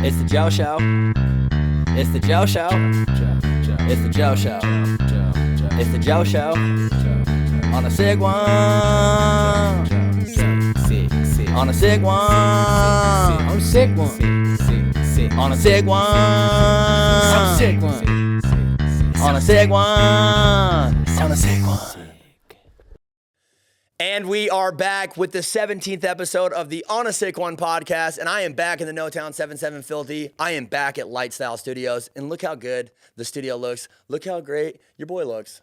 It's the Joe Show. It's the Joe Show. It's the Joe Show. It's the Joe Show. On a sick one. On a sick one. On a sick one. On a sick one. On a sick one. On a sick one. On a sick one. And we are back with the 17th episode of the On a Sick One podcast. And I am back in the No Town 77 Filthy. I am back at Lightstyle Studios. And look how good the studio looks. Look how great your boy looks.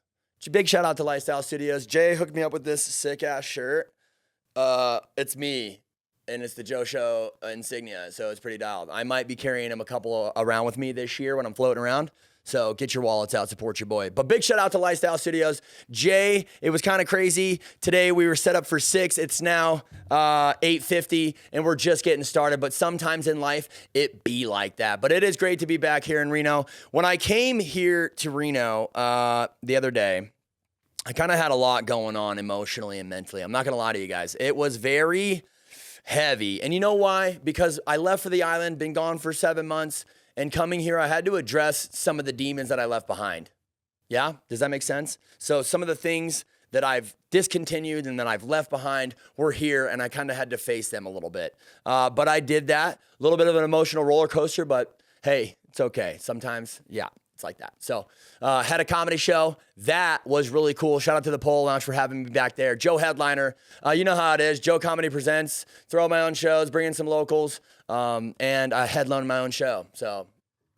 Big shout out to Lightstyle Studios. Jay hooked me up with this sick ass shirt. It's me. And it's the Joe Show insignia. So it's pretty dialed. I might be carrying him a couple around with me this year when I'm floating around. So get your wallets out, support your boy. But big shout out to Lifestyle Studios. Jay, it was kind of crazy. Today we were set up for 6. It's now 8:50 and we're just getting started. But sometimes in life, it be like that. But it is great to be back here in Reno. When I came here to Reno the other day, I kind of had a lot going on emotionally and mentally. I'm not going to lie to you guys. It was very heavy. And you know why? Because I left for the island, been gone for 7 months. And coming here, I had to address some of the demons that I left behind. Yeah? Does that make sense? So some of the things that I've discontinued and that I've left behind were here, and I kind of had to face them a little bit. But I did that. A little bit of an emotional roller coaster, but hey, it's okay. Sometimes, yeah, it's like that. So had a comedy show. That was really cool. Shout out to the Pole Lounge for having me back there. Joe Headliner. You know how it is. Joe Comedy Presents. Throw my own shows, bring in some locals. And I headlined my own show. So,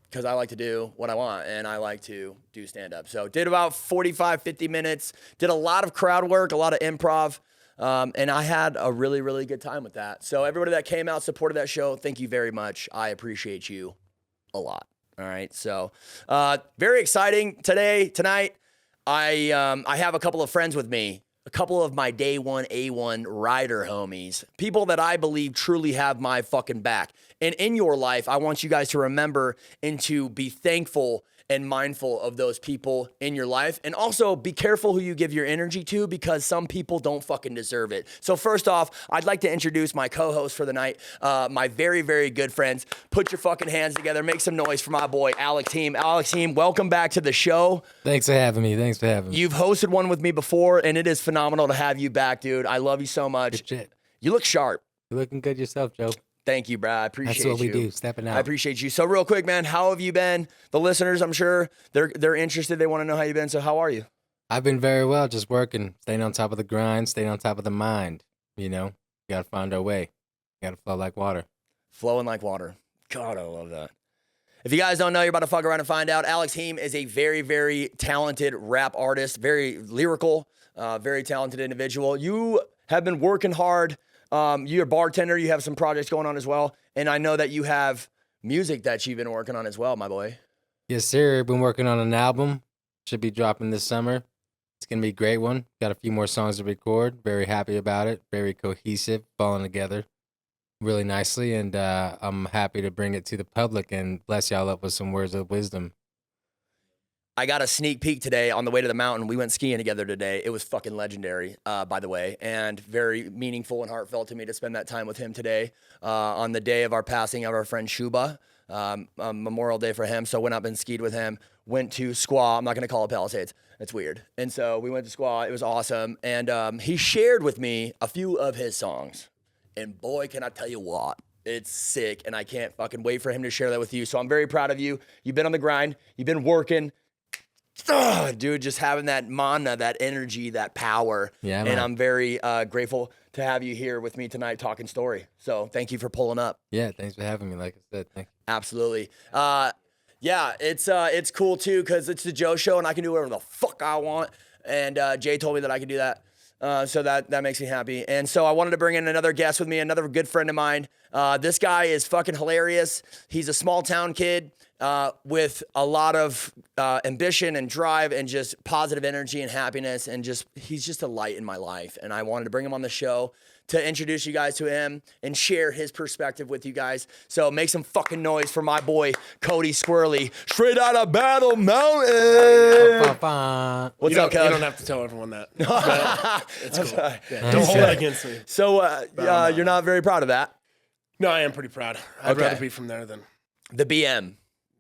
because I like to do what I want and I like to do stand-up. So did about 45, 50 minutes, did a lot of crowd work, a lot of improv. And I had a really, really good time with that. So everybody that came out, supported that show, thank you very much. I appreciate you a lot. All right. So, very exciting tonight. I have a couple of friends with me. A couple of my day one A1 rider homies, people that I believe truly have my fucking back. And in your life, I want you guys to remember and to be thankful and mindful of those people in your life. And also be careful who you give your energy to because some people don't fucking deserve it. So first off, I'd like to introduce my co-host for the night, my very, very good friends. Put your fucking hands together. Make some noise for my boy, Alex Team. Alex Team, welcome back to the show. Thanks for having me. You've hosted one with me before, and it is phenomenal to have you back, dude. I love you so much. Good shit. You look sharp. You're looking good yourself, Joe. Thank you, Brad. I appreciate you. That's what we do, stepping out. I appreciate you. So real quick, man, how have you been? The listeners, I'm sure, they're interested. They want to know how you've been. So how are you? I've been very well, just working, staying on top of the grind, staying on top of the mind. You know, got to find our way. Got to flow like water. Flowing like water. God, I love that. If you guys don't know, you're about to fuck around and find out. Alex Heem is a very, very talented rap artist, very lyrical, very talented individual. You have been working hard. You're a bartender. You have some projects going on as well. And I know that you have music that you've been working on as well, my boy. Yes, sir. Been working on an album. Should be dropping this summer. It's going to be a great one. Got a few more songs to record. Very happy about it. Very cohesive, falling together really nicely. And I'm happy to bring it to the public and bless y'all up with some words of wisdom. I got a sneak peek today on the way to the mountain. We went skiing together today. It was fucking legendary, by the way, and very meaningful and heartfelt to me to spend that time with him today on the day of our passing of our friend Shuba, Memorial Day for him. So went up and skied with him, went to Squaw. I'm not going to call it Palisades. It's weird. And so we went to Squaw. It was awesome. And he shared with me a few of his songs. And boy, can I tell you what. It's sick, and I can't fucking wait for him to share that with you. So I'm very proud of you. You've been on the grind. You've been working. Dude, just having that mana, that energy, that power. Yeah, man. And I'm very grateful to have you here with me tonight talking story. So thank you for pulling up. Yeah, thanks for having me. Like I said, thanks. Absolutely. Yeah, it's cool too because it's the Joe Show and I can do whatever the fuck I want. And Jay told me that I could do that. So that makes me happy. And so I wanted to bring in another guest with me, another good friend of mine. This guy is fucking hilarious. He's a small town kid with a lot of ambition and drive and just positive energy and happiness. And he's just a light in my life. And I wanted to bring him on the show to introduce you guys to him and share his perspective with you guys. So make some fucking noise for my boy, Cody Squirrely, straight out of Battle Mountain. What's up, Cody? You don't have to tell everyone that. It's cool. Yeah, don't hold that against me. So you're not very proud of that? No, I am pretty proud. I'd rather be from there than The BM.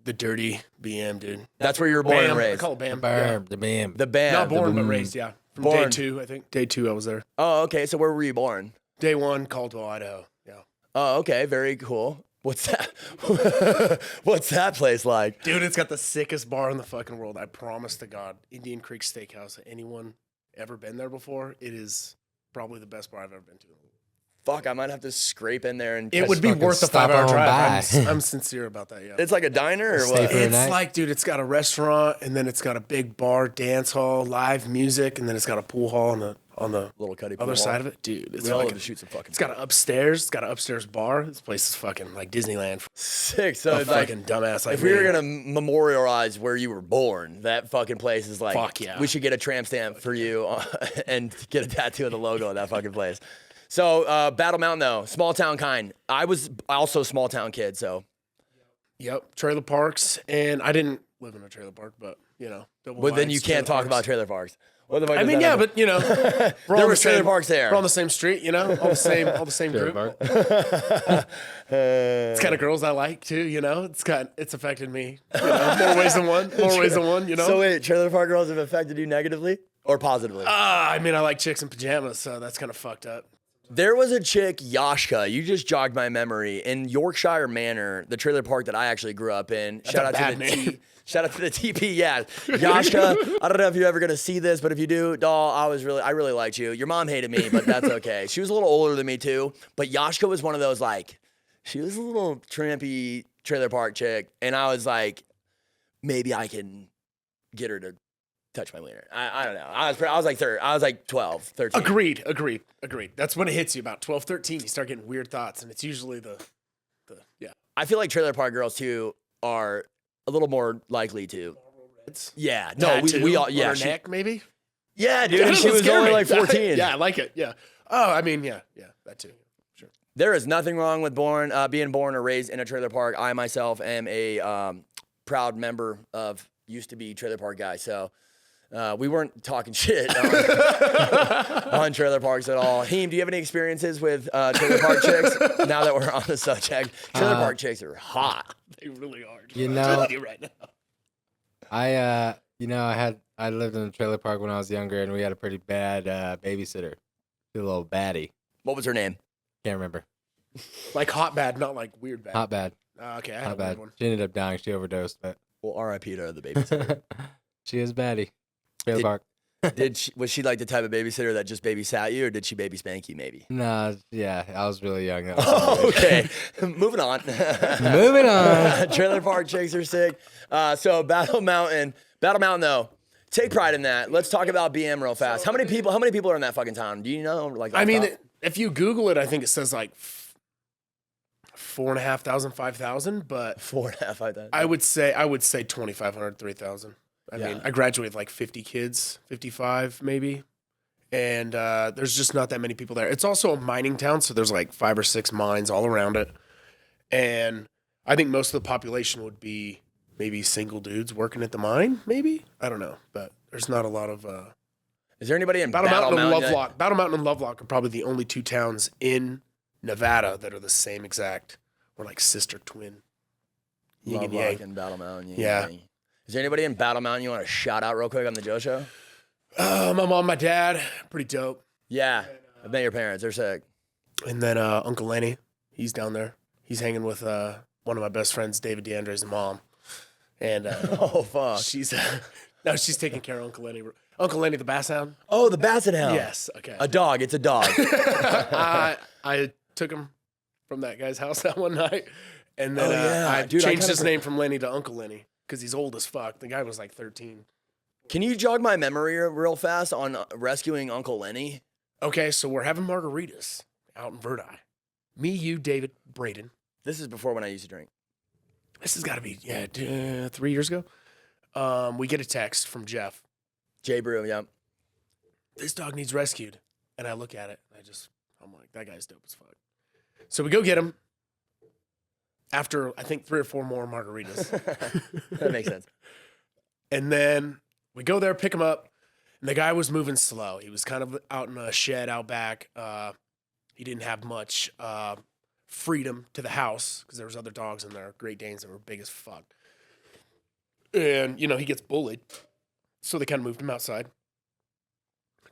The dirty BM, dude. That's where you were born Bam. and I raised. call it Bam. Bam, the bam. The BAM. Not born, The- but raised, yeah. From Born. day 2, I think. Day 2, I was there. Oh, okay. So where were you born? Day 1, Caldwell, Idaho. Yeah. Oh, okay. Very cool. What's that? What's that place like? Dude, it's got the sickest bar in the fucking world. I promise to God. Indian Creek Steakhouse. Anyone ever been there before? It is probably the best bar I've ever been to. Fuck, I might have to scrape in there and. It would be fucking worth the stop 5-hour on drive. by. I'm sincere about that, yeah. It's like a diner or Stay what? for a It's night? like, dude, it's got a restaurant, and then it's got a big bar, dance hall, live music, and then it's got a pool hall on the Little Cody. other side of it. Dude, it's We all fucking, love to shoot some fucking. it's got an upstairs. It's got an upstairs bar. This place is fucking like Disneyland. For sick. So a it's like, fucking dumbass like if we were me. gonna memorialize where you were born, that fucking place is like. Fuck yeah. We should get a tramp stamp for you and get a tattoo of the logo of that fucking place. So Battle Mountain though, small town kind. I was also a small town kid, so. Yep, trailer parks, and I didn't live in a trailer park, but you know. double But then wides, you can't talk trailer about parks. trailer parks. What the fuck I does mean, that yeah, have- but you know, we're There all were the trailer same parks there. We're on the same street, you know, all the same Trailer group. park. It's kind of girls I like too, you know. It's affected me, you know, more ways than one. More ways than one, you know. So wait, trailer park girls have affected you negatively or positively? I mean, I like chicks in pajamas, so that's kind of fucked up. There was a chick, Yashka. You just jogged my memory in Yorkshire Manor, the trailer park that I actually grew up in. a bad name. Shout out to the TP. Yeah, Yashka. I don't know if you're ever gonna see this, but if you do, doll, I really liked you. Your mom hated me, but that's okay. She was a little older than me too. But Yashka was one of those like, she was a little trampy trailer park chick, and I was like, maybe I can get her to touch my wiener. I don't know. I was like 12, 13. Agreed. That's when it hits you about 12, 13. You start getting weird thoughts, and it's usually the yeah. I feel like trailer park girls too are a little more likely to. Yeah, no, we all on yeah, her she- neck maybe. yeah, dude. That She doesn't was scare only me. like 14. Yeah, I like it. Yeah. Oh, I mean, yeah, that too. Sure. There is nothing wrong with being born or raised in a trailer park. I myself am a proud member of used to be trailer park guy. So we weren't talking shit on trailer parks at all. Heem, do you have any experiences with trailer park chicks? Now that we're on the subject, trailer park chicks are hot. They really are. You I'm know- telling you right now. I lived in a trailer park when I was younger, and we had a pretty bad babysitter, a little baddie. What was her name? Can't remember. Like hot bad, not like weird bad. Hot bad. Okay, I had Hot a bad. weird one. She ended up dying. She overdosed, but Well, R.I.P. to the babysitter. she is baddie. Trailer Did- park. Was she like the type of babysitter that just babysat you, or did she baby spank you? Maybe. Nah, yeah, I was really young. That was Oh, really- okay. Moving on. Moving on. Trailer park chicks are sick. So Battle Mountain though, take pride in that. Let's talk about BM real fast. How many people are in that fucking town? Do you know? Like, I mean, off top? if you Google it, I think it says like 4,500, 5,000, but 4.5. I thought. I would say 2,500, 3,000. I Yeah. mean, I graduated with like 50 kids, 55 maybe. And there's just not that many people there. It's also a mining town, so there's like 5 or 6 mines all around it. And I think most of the population would be maybe single dudes working at the mine, maybe? I don't know. But there's not a lot of Is there anybody in Battle Mountain and that- Lovelock. Battle Mountain and Lovelock are probably the only 2 towns in Nevada that are the same exact. We're like sister twin. Yin and Lovelock yang. and Battle Mountain. yin and Yeah. yang. Is there anybody in Battle Mountain you want to shout out real quick on the Joe Show? My mom, my dad, pretty dope. Yeah, I bet your parents. They're sick. And then Uncle Lenny, he's down there. He's hanging with one of my best friends, David DeAndre's mom. And Oh fuck. she's taking care of Uncle Lenny. Uncle Lenny, the bass hound. Oh, the Basset Hound. Yes. Okay. A dog. It's a dog. I took him from that guy's house that one night, and then Oh, yeah. I Dude, I changed kinda his name from Lenny to Uncle Lenny because he's old as fuck. The guy was like 13. Can you jog my memory real fast on rescuing Uncle Lenny? Okay, so we're having margaritas out in Verdi. Me, you, David, Braden. This is before when I used to drink. This has got to be 3 years ago. We get a text from Jeff. Jay Brew, yeah. This dog needs rescued, and I look at it. And I'm like, that guy's dope as fuck. So we go get him. After I think 3 or 4 more margaritas. That makes sense. And then we go there, pick him up, and the guy was moving slow. He was kind of out in a shed out back. He didn't have much freedom to the house because there was other dogs in there, Great Danes that were big as fuck. And, he gets bullied. So they kind of moved him outside.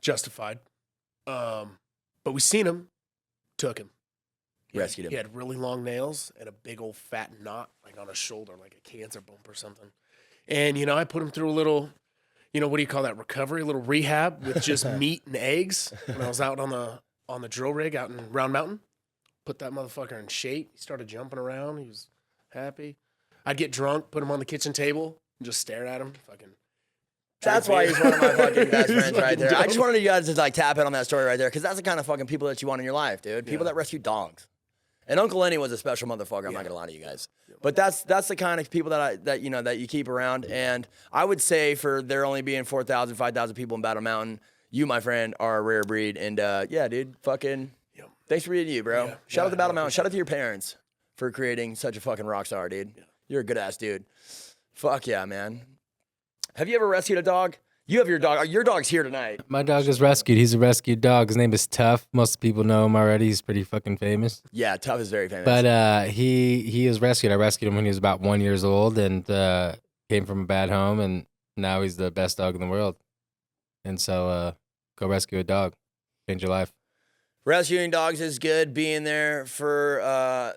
Justified. But we seen him, took him. Rescued him. He had really long nails and a big old fat knot like on his shoulder, like a cancer bump or something. And, I put him through a little, what do you call that, recovery, a little rehab with just meat and eggs when I was out on the drill rig out in Round Mountain. Put that motherfucker in shape. He started jumping around. He was happy. I'd get drunk, put him on the kitchen table, and just stare at him. Fucking. That's why he's one of my fucking best friends right there. I just wanted you guys to like tap in on that story right there because that's the kind of fucking people that you want in your life, dude. People that rescue dogs. And Uncle Lenny was a special motherfucker. I'm not gonna lie to you guys, but that's the kind of people that you keep around. And I would say for there only being 4,000, 5,000 people in Battle Mountain, you, my friend, are a rare breed. And yeah, dude, fucking. Thanks for being you, bro. Yeah. Shout out to Battle Mountain. Shout out to your parents for creating such a fucking rock star, dude. Yeah. You're a good ass dude. Fuck yeah, man. Have you ever rescued a dog? You have your dog. Your dog's here tonight. My dog is rescued. He's a rescued dog. His name is Tough. Most people know him already. He's pretty fucking famous. Yeah, Tough is very famous. But he is rescued. I rescued him when he was about 1 year old and came from a bad home, and now he's the best dog in the world. And so go rescue a dog. Change your life. Rescuing dogs is good. Being there for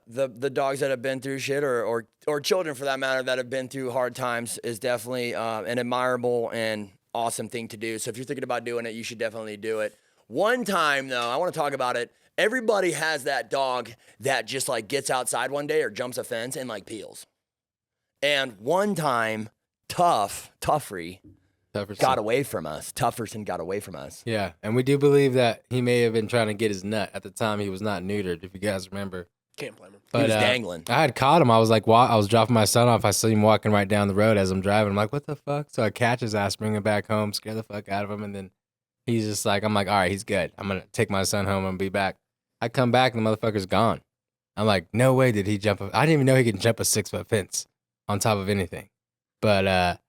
the dogs that have been through shit or children for that matter that have been through hard times is definitely an admirable and awesome thing to do. So if you're thinking about doing it, you should definitely do it. One time though, I want to talk about it. Everybody has that dog that just like gets outside one day or jumps a fence and like peels. And one time, Tufferson got away from us. Tufferson got away from us. Yeah, and we do believe that he may have been trying to get his nut. At the time, he was not neutered, if you guys remember. Can't blame him. But, He was dangling. I had caught him. I was like, I was dropping my son off. I see him walking right down the road as I'm driving. I'm like, what the fuck? So I catch his ass, bring him back home, scare the fuck out of him, and then he's just like, I'm like, all right, he's good. I'm going to take my son home and be back. I come back, and the motherfucker's gone. I'm like, no way did he jump. I didn't even know he could jump a 6-foot fence on top of anything. But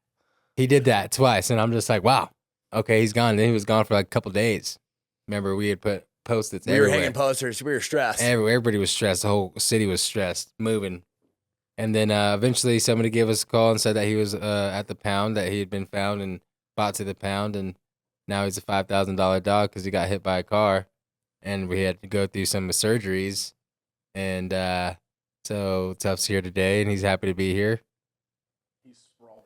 he did that twice, and I'm just like, wow, okay, he's gone. Then he was gone for like a couple days. Remember, we had put Post-its We everywhere. were hanging posters. We were stressed. Everybody was stressed. The whole city was stressed, moving. And then eventually somebody gave us a call and said that he was at the pound, that he had been found and brought to the pound, and now he's a $5,000 dog because he got hit by a car, and we had to go through some surgeries. And so Tuff's here today, and he's happy to be here.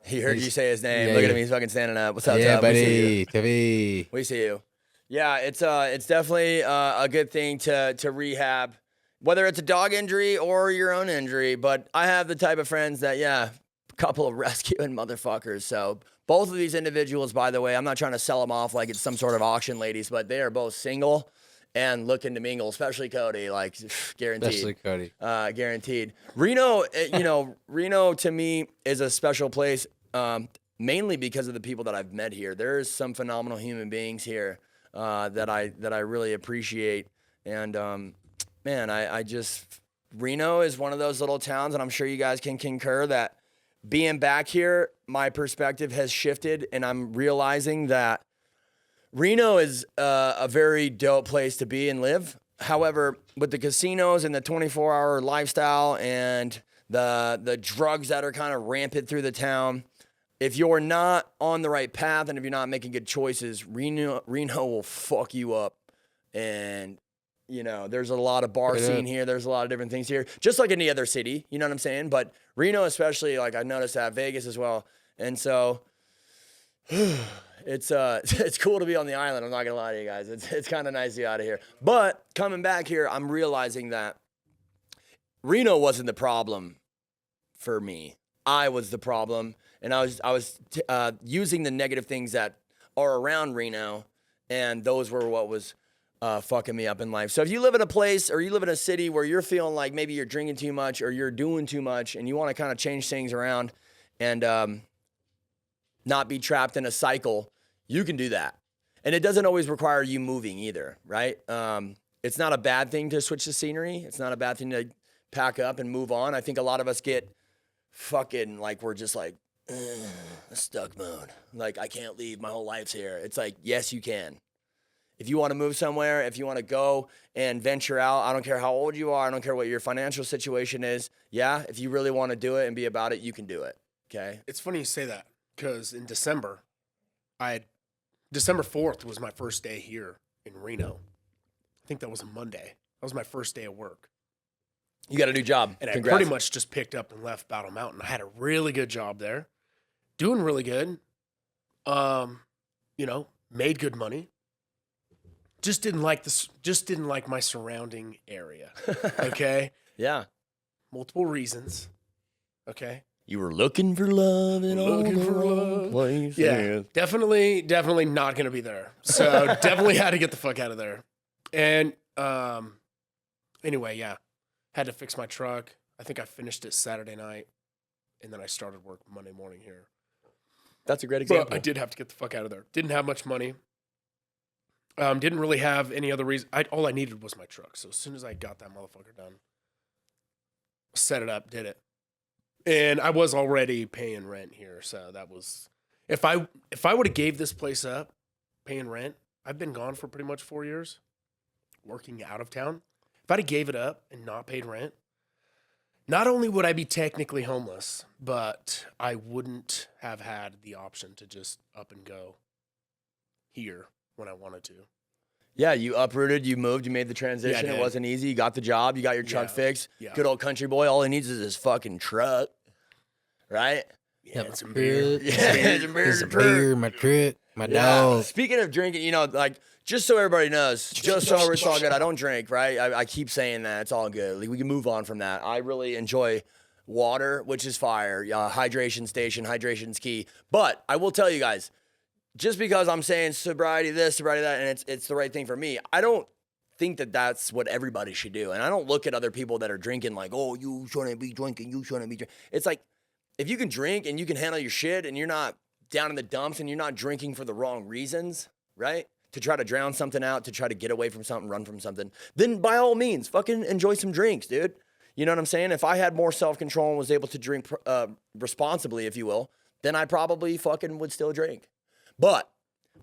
He heard you say his name. Yeah, Look at yeah. him. He's fucking standing up. What's up, Yeah, Tuff? We see you. buddy. Tuffy. We see you. Yeah, it's definitely a good thing to rehab, whether it's a dog injury or your own injury. But I have the type of friends that, yeah, a couple of rescuing motherfuckers. So both of these individuals, by the way, I'm not trying to sell them off like it's some sort of auction, ladies, but they are both single and looking to mingle, especially Cody, like guaranteed. Especially Cody. Guaranteed. Reno, Reno to me is a special place, mainly because of the people that I've met here. There's some phenomenal human beings here that I really appreciate. And man, I just Reno is one of those little towns, and I'm sure you guys can concur that being back here, my perspective has shifted, and I'm realizing that Reno is a very dope place to be and live. However, with the casinos and the 24-hour lifestyle and the drugs that are kind of rampant through the town, if you're not on the right path and if you're not making good choices, Reno will fuck you up. And, there's a lot of bar scene here. There's a lot of different things here, just like any other city. You know what I'm saying? But Reno especially, like I noticed that, Vegas as well. And so it's cool to be on the island. I'm not going to lie to you guys. It's kind of nice to be out of here. But coming back here, I'm realizing that Reno wasn't the problem for me. I was the problem. And I was using the negative things that are around Reno, and those were what was fucking me up in life. So if you live in a place or you live in a city where you're feeling like maybe you're drinking too much or you're doing too much and you want to kind of change things around and not be trapped in a cycle, you can do that. And it doesn't always require you moving either, right? It's not a bad thing to switch the scenery. It's not a bad thing to pack up and move on. I think a lot of us get fucking like we're just like, stuck mode. Like, I can't leave. My whole life's here. It's like, yes, you can. If you want to move somewhere, if you want to go and venture out, I don't care how old you are. I don't care what your financial situation is. Yeah, if you really want to do it and be about it, you can do it. Okay. It's funny you say that because in December, December 4th was my first day here in Reno. I think that was a Monday. That was my first day of work. You got a new job. And Congrats. I pretty much just picked up and left Battle Mountain. I had a really good job there, doing really good. Made good money. Just didn't like my surrounding area. Okay? Yeah. Multiple reasons. Okay? You were looking for love in all Looking the for wrong love. places. Yeah, definitely not going to be there. So definitely had to get the fuck out of there. And anyway, yeah, had to fix my truck. I think I finished it Saturday night, and then I started work Monday morning here. That's a great example. But I did have to get the fuck out of there. Didn't have much money. Didn't really have any other reason. All I needed was my truck. So as soon as I got that motherfucker done, set it up, did it. And I was already paying rent here, so that was if I would have gave this place up, paying rent, I've been gone for pretty much 4 years, working out of town. If I'd have gave it up and not paid rent, not only would I be technically homeless, but I wouldn't have had the option to just up and go here when I wanted to. Yeah, you uprooted, you moved, you made the transition. Yeah, I It did. wasn't easy. You got the job, you got your truck Yeah. fixed. Yeah. Good old country boy. All he needs is his fucking truck, right? Yeah, my some beer. truck, Yeah, some beer, There's a some truck. beer, my truck, my Yeah. dog. Speaking of drinking, just so everybody knows, just so it's all good. I don't drink, right? I keep saying that. It's all good. Like, we can move on from that. I really enjoy water, which is fire. Hydration's key. But I will tell you guys, just because I'm saying sobriety this, sobriety that, and it's the right thing for me, I don't think that that's what everybody should do. And I don't look at other people that are drinking like, oh, you shouldn't be drinking, you shouldn't be drinking. It's like, if you can drink and you can handle your shit and you're not down in the dumps and you're not drinking for the wrong reasons, right? To try to drown something out, to try to get away from something, run from something, then by all means, fucking enjoy some drinks, dude. You know what I'm saying? If I had more self-control and was able to drink responsibly, if you will, then I probably fucking would still drink. But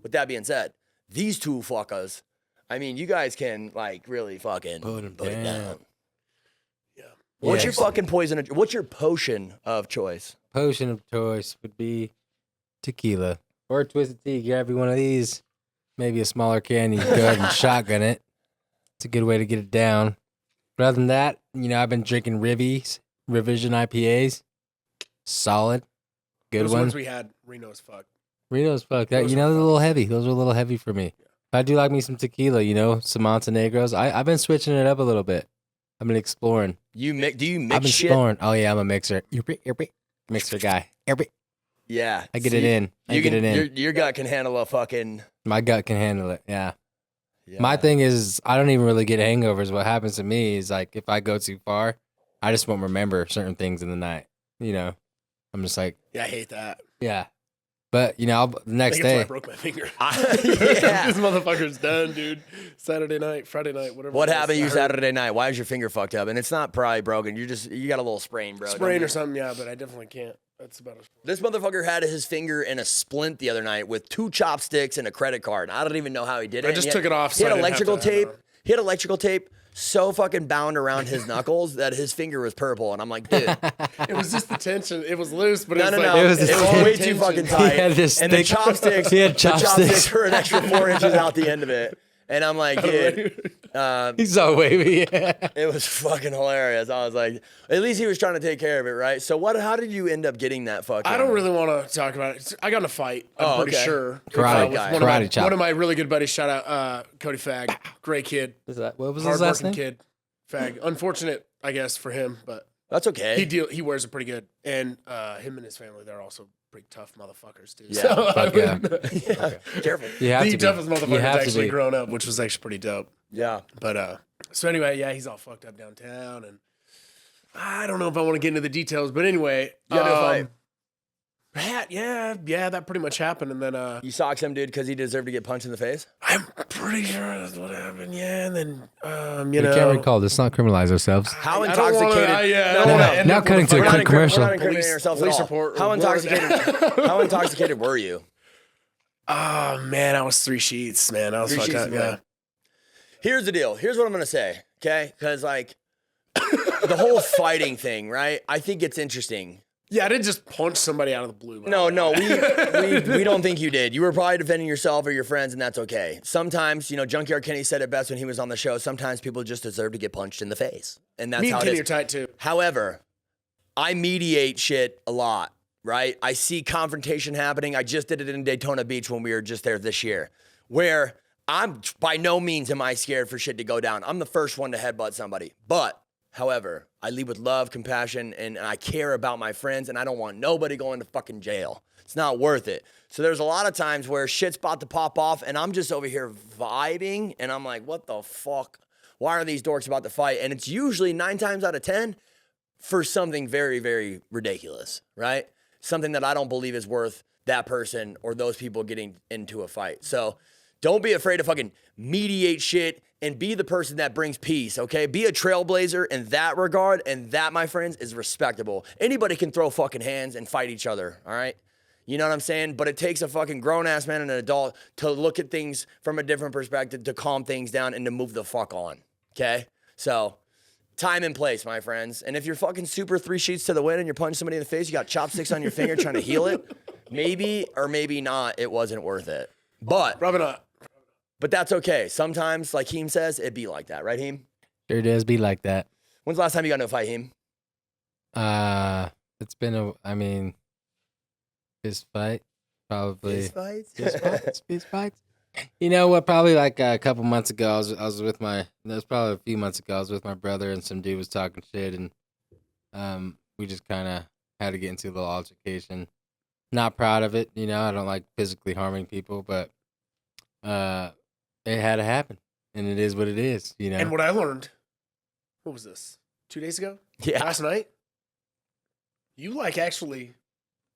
with that being said, these two fuckers, I mean, you guys can like really fucking Put 'em it down. Yeah. What's Yes. your fucking poison? What's your potion of choice? Potion of choice would be tequila or a twisted tea. Grab you one of these, maybe a smaller can. You can go ahead and shotgun it. It's a good way to get it down. But other than that, I've been drinking Revision IPAs. Solid, good Those one. ones we had, Reno's fuck. Reno's fuck that. Those They're are a little heavy. Those are a little heavy for me. But I do like me some tequila. Some Montenegros. I've been switching it up a little bit. I've been exploring. Do you mix I've been shit? exploring. Oh yeah, I'm a mixer. Mixer guy. Yeah. I get it in. I get it in. Your gut can handle a fucking. My gut can handle it. Yeah. Yeah. My thing is, I don't even really get hangovers. What happens to me is like if I go too far, I just won't remember certain things in the night. I'm just like, Yeah, I hate that. yeah. But the next I think that's why I day, broke my finger. Yeah. This motherfucker's done, dude. Saturday night, Friday night, whatever. What it was. happened to you I heard Saturday night? Why is your finger fucked up? And it's not probably broken. You got a little sprain, bro. sprain Don't or be- something, yeah, but I definitely can't. That's about it. This motherfucker had his finger in a splint the other night with 2 chopsticks and a credit card. I don't even know how he did it. I just took it off. He So had I didn't have electrical to have it tape. on. He had electrical tape so fucking bound around his knuckles that his finger was purple. And I'm like, dude, It was just the tension. It was loose, but no, it was no, like no. It was It the was tension. way too fucking He tight. had this And the thick- chopsticks, He had the chopsticks chopsticks. were an extra 4 inches out the end of it. And I'm like, dude, he's so wavy. Yeah. it was fucking hilarious. I was like, at least he was trying to take care of it, right? So how did you end up getting that fucking? I don't really want to talk about it. I got in a fight. I'm pretty okay. sure. Karate with guy. one of my- Karate chop. One of my really good buddies. Shout out Cody Fag. Great kid. What was his last Hardworking name? kid. Fag. Unfortunate, I guess, for him, but That's okay. he wears it pretty good. And him and his family, they're also pretty tough motherfuckers, too. Yeah. So, Fuck yeah. Yeah. Careful. You have the to be. toughest You motherfuckers have to actually be. grown up, which was actually pretty dope. Yeah. But so anyway, yeah, he's all fucked up downtown, and I don't know if I want to get into the details, but anyway, You got into a fight. yeah, that pretty much happened, and then You socked some dude because he deserved to get punched in the face? I'm pretty sure that's what happened. Yeah, and then We can't recall. Let's not criminalize ourselves. How I don't wanna- intoxicated? yeah, I No, don't no, wanna no. end Now up cutting with to a fucking- quick commercial. We're not incriminating ourselves at Police all. report How or intoxicated? How intoxicated were you? Oh man, I was 3 sheets, man. I was 3 fucked sheets up. of Yeah. blood. Here's the deal. Here's what I'm gonna say, okay? Because like the whole fighting thing, right? I think it's interesting. Yeah, I didn't just punch somebody out of the blue. by No, the way. we don't think you did. You were probably defending yourself or your friends, and that's okay. Sometimes, Junkyard Kenny said it best when he was on the show. Sometimes people just deserve to get punched in the face, and that's Me how and it Kenny is. are tight too. However, I mediate shit a lot, right? I see confrontation happening. I just did it in Daytona Beach when we were just there this year, where I'm by no means am I scared for shit to go down. I'm the first one to headbutt somebody. But, however, I lead with love, compassion, and I care about my friends, and I don't want nobody going to fucking jail. It's not worth it. So there's a lot of times where shit's about to pop off, and I'm just over here vibing, and I'm like, what the fuck? Why are these dorks about to fight? And it's usually 9 times out of 10 for something very, very ridiculous, right? Something that I don't believe is worth that person or those people getting into a fight. So don't be afraid to fucking mediate shit and be the person that brings peace, okay? Be a trailblazer in that regard, and that, my friends, is respectable. Anybody can throw fucking hands and fight each other, all right? You know what I'm saying? But it takes a fucking grown-ass man and an adult to look at things from a different perspective, to calm things down and to move the fuck on, okay? So time and place, my friends. And if you're fucking super 3 sheets to the wind and you're punching somebody in the face, you got chopsticks on your finger trying to heal it, maybe or maybe not, it wasn't worth it. But Probably not. that's okay. Sometimes, like Heem says, it be like that, right, Heem? Sure does be like that. When's the last time you got into a fight, Heem? It's been fist fight, probably. Fist fights? Fist fights. You know what? Probably like a couple months ago, I was with that was probably a few months ago. I was with my brother, and some dude was talking shit, and we just kind of had to get into a little altercation. Not proud of it, I don't like physically harming people, but it had to happen, and it is what it is, And what I learned, what was this? 2 days ago? Yeah. Last night? You actually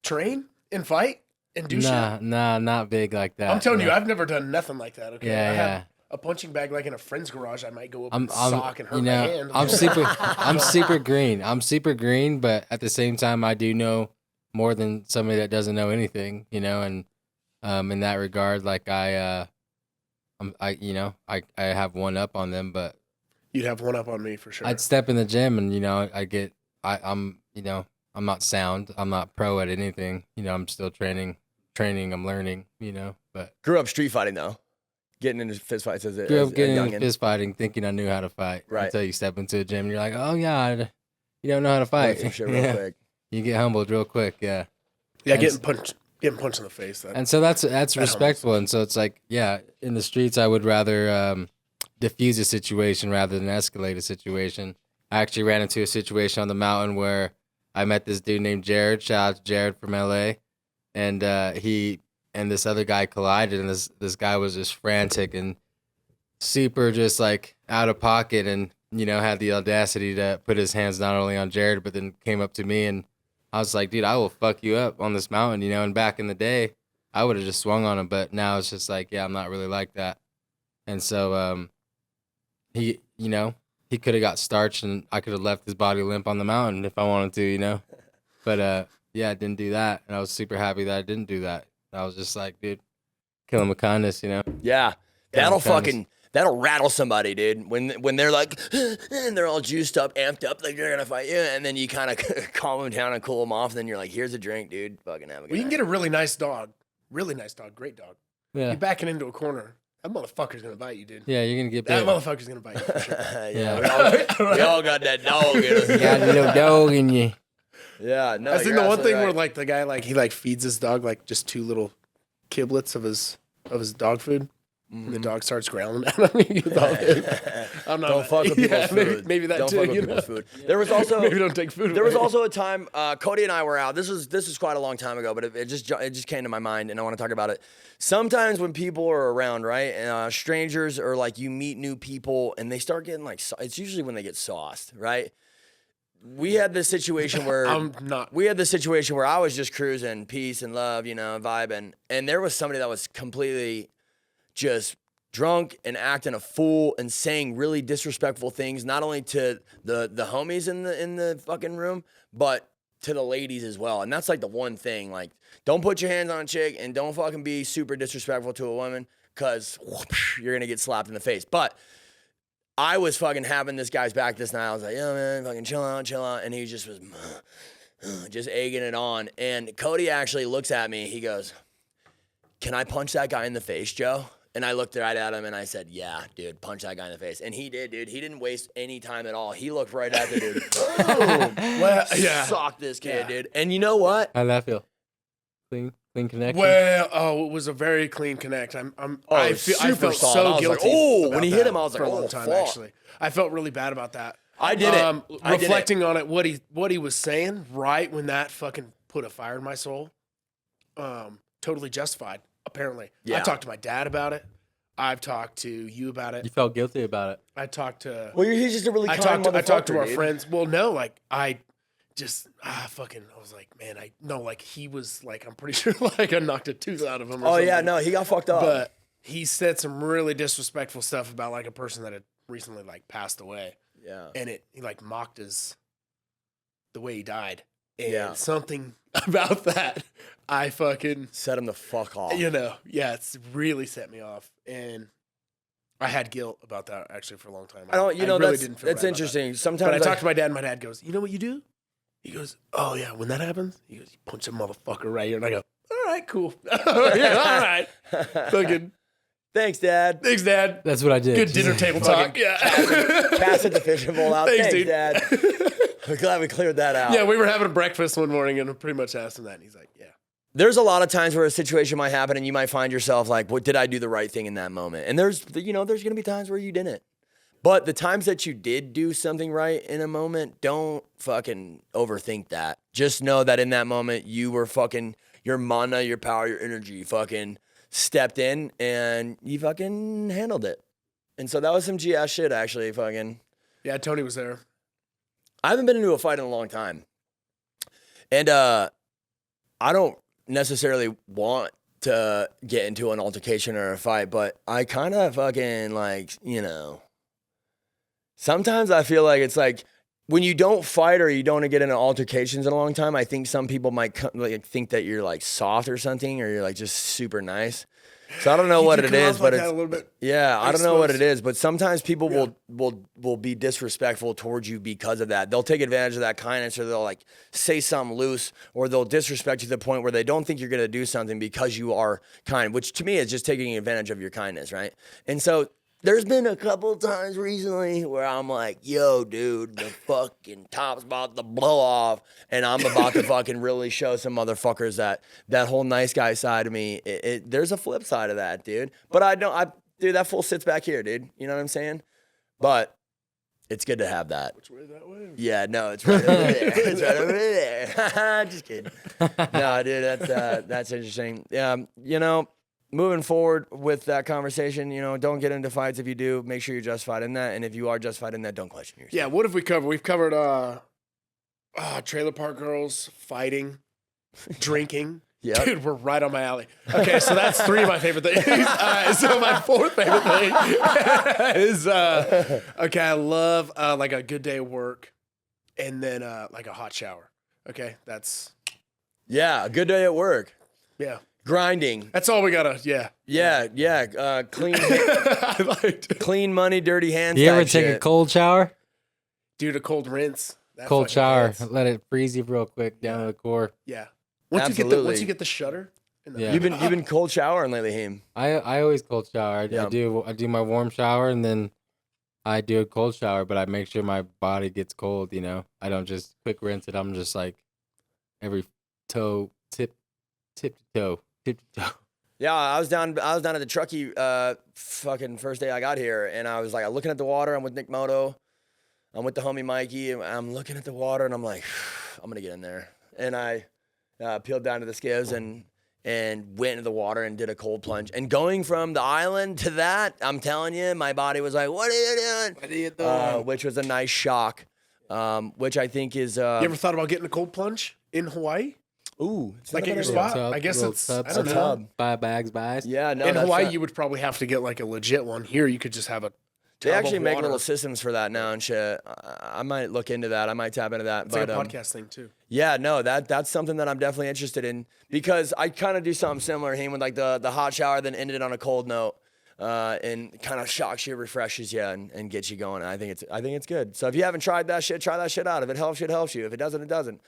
train and fight and do shit? Nah, not big like that. I'm telling you, no. I've never done nothing like that. Okay, Yeah, I yeah. have a punching bag in a friend's garage. I might go up I'm and sock and hurt my hand. I'm super green. I'm super green, but at the same time, I do know more than somebody that doesn't know anything, and in that regard, like I have one up on them, but You'd have one up on me for sure. I'd step in the gym and I'm not sound. I'm not pro at anything. I'm still training. I'm learning. But Grew up street fighting, though. Getting into fist fights as a grew up getting youngin'. into fist fighting, thinking I knew how to fight. Right. Until you step into a gym, and you're like, oh yeah, you don't know how to Learn fight. some shit real Yeah. quick. You get humbled real quick. Yeah. yeah, and getting punched in the face. And so that's respectful. And so it's like, yeah, in the streets, I would rather diffuse a situation rather than escalate a situation. I actually ran into a situation on the mountain where I met this dude named Jared. Shout out to Jared from LA. And he and this other guy collided, and this guy was just frantic and super just like out of pocket, and had the audacity to put his hands not only on Jared but then came up to me, and I was like, dude, I will fuck you up on this mountain, and back in the day I would have just swung on him, but now it's just like, yeah, I'm not really like that. And so he could have got starched, and I could have left his body limp on the mountain if I wanted to, but yeah, I didn't do that, and I was super happy that I didn't do that. I was just like, dude, kill him with kindness, Yeah. That'll rattle somebody, dude. When they're like, and they're all juiced up, amped up, like they're gonna fight you, and then you kind of calm them down and cool them off. And then you're like, here's a drink, dude. Fucking have a good Well, you can night. get a really nice dog, great dog. Yeah. You backing into a corner, that motherfucker's gonna bite you, dude. Yeah, you're gonna get That bit. motherfucker's gonna bite you for sure. Yeah, we all got that dog in us. You got a little dog in you. Yeah, no. I seen you're the one thing absolutely where right. the guy he feeds his dog just 2 little kiblets of his dog food. And the dog starts growling at him. I'm not Don't fuck with people's food. Maybe that Don't too. fuck with people's food. There was also Maybe don't take food. There was away. also a time Cody and I were out. This was quite a long time ago, but it just came to my mind, and I want to talk about it. Sometimes when people are around, right, strangers, or like you meet new people, and they start getting it's usually when they get sauced, right? We had this situation where I'm not. We had this situation where I was just cruising, peace and love, vibing, and there was somebody that was completely just drunk and acting a fool and saying really disrespectful things, not only to the homies in the fucking room, but to the ladies as well. And that's like the one thing, like, don't put your hands on a chick and don't fucking be super disrespectful to a woman because you're going to get slapped in the face. But I was fucking having this guy's back this night. I was like, yeah, man, fucking chill out. And he just was just egging it on. And Cody actually looks at me. He goes, can I punch that guy in the face, Joe? And I looked right at him and I said, yeah, dude, punch that guy in the face. And he did, dude. He didn't waste any time at all. He looked right at the dude. Boom. Well, yeah. Socked this kid, dude. And you know what? How'd that feel? Clean connection? Well, it was a very clean connect. I felt solid. so I was guilty. like, oh, about when he that hit him, I was like, for a long oh, time, fuck. actually. I felt really bad about that. I did it. Reflecting on it, what he was saying right when that fucking put a fire in my soul, totally justified, apparently. Yeah. I talked to my dad about it. I've talked to you about it. You felt guilty about it. I talked to... Well, he's just a really kind I motherfucker, talked to our dude. friends. Well, no, like, I just... I was like, man, he was like, I'm pretty sure like I knocked a tooth out of him or Oh, something. yeah, no, he got fucked up. But he said some really disrespectful stuff about like a person that had recently like passed away. Yeah. And he like mocked the way he died. And Yeah. something about that, I fucking, Set him the fuck off. it's really set me off. And I had guilt about that actually for a long time. I don't, really that's didn't feel bad about interesting. that. Sometimes But I talked to my dad, and my dad goes, you know what you do? He goes, oh yeah, when that happens, he goes, you punch a motherfucker right here. And I go, all right, cool. Yeah, all right. Fucking, Thanks, Dad. thanks, Dad. That's what I did. Good dinner table talk. Yeah. Casted the fishing bowl out. Thanks, Thanks, dude. Dad. I'm glad we cleared that out. Yeah, we were having a breakfast one morning and I pretty much asked him that. And he's like, yeah. There's a lot of times where a situation might happen and you might find yourself like, what did I do the right thing in that moment? And there's going to be times where you didn't. But the times that you did do something right in a moment, don't fucking overthink that. Just know that in that moment, you were fucking, your mana, your power, your energy fucking stepped in and you fucking handled it. And so that was some G-ass shit, actually, fucking. Yeah, Tony was there. I haven't been into a fight in a long time. And I don't necessarily want to get into an altercation or a fight, but I kind of fucking like, sometimes I feel like it's like when you don't fight or you don't get into altercations in a long time, I think some people might think that you're like soft or something, or you're like just super nice. So I don't know what it is, but it's a little bit. yeah, I don't know what it is, but sometimes people Yeah. will be disrespectful towards you because of that. They'll take advantage of that kindness, or they'll like say something loose, or they'll disrespect you to the point where they don't think you're gonna do something because you are kind, which to me is just taking advantage of your kindness, right? And so there's been a couple times recently where I'm like, yo, dude, the fucking top's about to blow off, and I'm about to fucking really show some motherfuckers that whole nice guy side of me. There's a flip side of that, dude. But dude, that fool sits back here, dude. You know what I'm saying? But it's good to have that. Which way that way? Yeah, no, it's right over there. It's right over there. Just kidding. No, dude, that's interesting. Moving forward with that conversation, don't get into fights. If you do, make sure you're justified in that. And if you are justified in that, don't question yourself. Yeah, what have we covered? We've covered trailer park girls, fighting, drinking. Yep. Dude, we're right on my alley. Okay, so that's 3 of my favorite things. So my 4th favorite thing is, okay, I love like a good day of work and then like a hot shower. Okay, that's... Yeah, a good day at work. Yeah. Grinding. That's all we gotta, yeah. Yeah. Clean I liked clean money, dirty hands. You ever type take a shit. cold shower? Dude, a cold rinse. That Cold fucking shower. hits. Let it freeze you real quick down to the core. Yeah. Once Absolutely. you get the shutter. In the Yeah. You've been cold showering lately, Haim. I always cold shower. Yeah. I do my warm shower and then I do a cold shower, but I make sure my body gets cold, I don't just quick rinse it. I'm just like every toe, tip to toe. Yeah, I was down at the Truckee fucking first day I got here, and I was like, I'm looking at the water. I'm with Nick Moto. I'm with the homie Mikey, and I'm looking at the water, and I'm like, I'm gonna get in there. And I peeled down to the skids and went into the water and did a cold plunge. And going from the island to that, I'm telling you, my body was like, "What are you doing?" What are you doing? Which was a nice shock. Which I think is. You ever thought about getting a cold plunge in Hawaii? Ooh, it's Like not at a your bad idea. spot? I guess little it's- tub, I don't know. 5 bags buys. Yeah, no. in that's Hawaii, not- you would probably have to get like a legit one. Here, you could just have a They tub actually of make water. little systems for that now and shit. I might look into that. I might tap into that. It's but like a podcast thing too. yeah, no, that's something that I'm definitely interested in because I kind of do something similar, him with like the hot shower, then ended on a cold note, and kind of shocks you, refreshes you, and gets you going. I think it's good. So if you haven't tried that shit, try that shit out. If it helps you, it helps you. If it doesn't, it doesn't.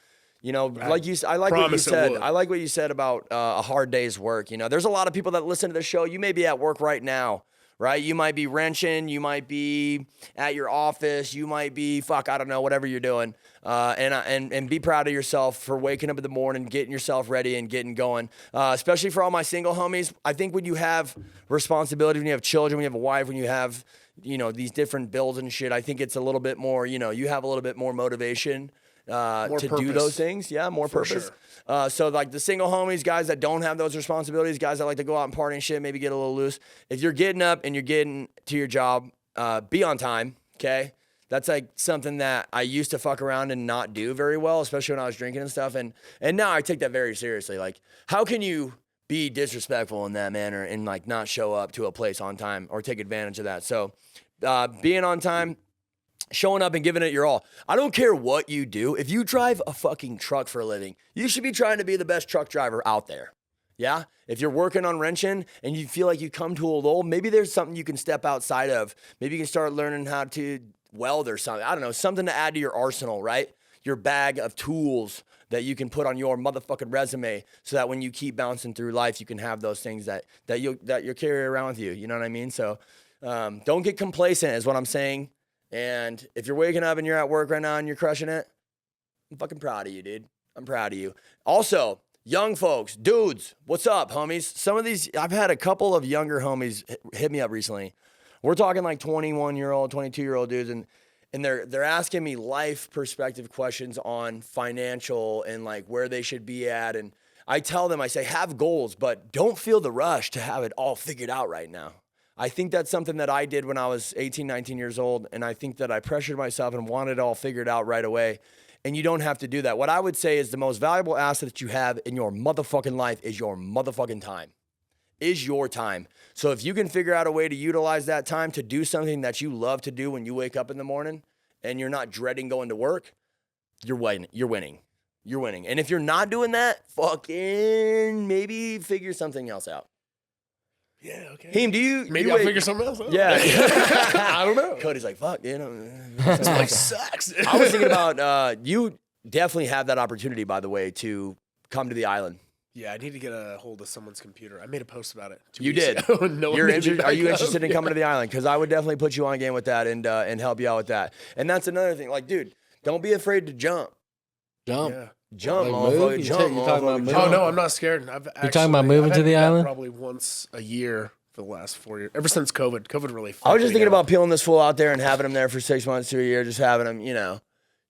You know, like you, I like what you promise it said. would. I like what you said about a hard day's work. You know, there's a lot of people that listen to the show. You may be at work right now, right? You might be wrenching. You might be at your office. You might be, I don't know, whatever you're doing. And be proud of yourself for waking up in the morning, getting yourself ready and getting going. Especially for all my single homies. I think when you have responsibility, when you have children, when you have a wife, when you have, you know, these different bills and shit, I think it's a little bit more, you know, you have a little bit more motivation to purpose. do those things. Yeah, more For purpose. sure. So like the single homies, guys that don't have those responsibilities, guys that like to go out and party and shit, maybe get a little loose. If you're getting up and you're getting to your job, be on time, okay? That's like something that I used to fuck around and not do very well, especially when I was drinking and stuff. And now I take that very seriously. Like, how can you be disrespectful in that manner and like not show up to a place on time or take advantage of that? So being on time, showing up and giving it your all. I don't care what you do. If you drive a fucking truck for a living, you should be trying to be the best truck driver out there. Yeah? If you're working on wrenching and you feel like you come to a lull, maybe there's something you can step outside of. Maybe you can start learning how to weld or something. I don't know, something to add to your arsenal, right? Your bag of tools that you can put on your motherfucking resume so that when you keep bouncing through life, you can have those things that you'll carry around with you. You know what I mean? So don't get complacent is what I'm saying. And if you're waking up and you're at work right now and you're crushing it, I'm fucking proud of you, dude. I'm proud of you. Also, young folks, dudes, what's up, homies? Some of these, I've had a couple of younger homies hit me up recently. We're talking like 21-year-old, 22-year-old dudes, and they're asking me life perspective questions on financial and like where they should be at. And I tell them, I say, have goals, but don't feel the rush to have it all figured out right now. I think that's something that I did when I was 18, 19 years old. And I think that I pressured myself and wanted it all figured out right away. And you don't have to do that. What I would say is the most valuable asset that you have in your motherfucking life is your motherfucking time. Is your time. So if you can figure out a way to utilize that time to do something that you love to do when you wake up in the morning and you're not dreading going to work, you're winning. You're winning. You're winning. And if you're not doing that, fucking maybe figure something else out. Yeah, okay. Heem, do you Maybe I'll figure something else out. Yeah. I don't know. Cody's like, fuck, you know. This place sucks. I was thinking about you definitely have that opportunity, by the way, to come to the island. Yeah, I need to get a hold of someone's computer. I made a post about it. You did. No Are you interested in coming to the island? Because I would definitely put you on game with that and help you out with that. And that's another thing. Like, dude, don't be afraid to jump. Jump. Yeah. Jump, Like motherfucker. move? Jump, You talking about motherfucker. moving? Oh Jump. no, I'm not scared. You're talking about moving to the island? Probably once a year for the last 4 years. Ever since COVID. COVID really. I was just thinking about. about peeling this fool out there and having him there for 6 months to a year, just having him, you know,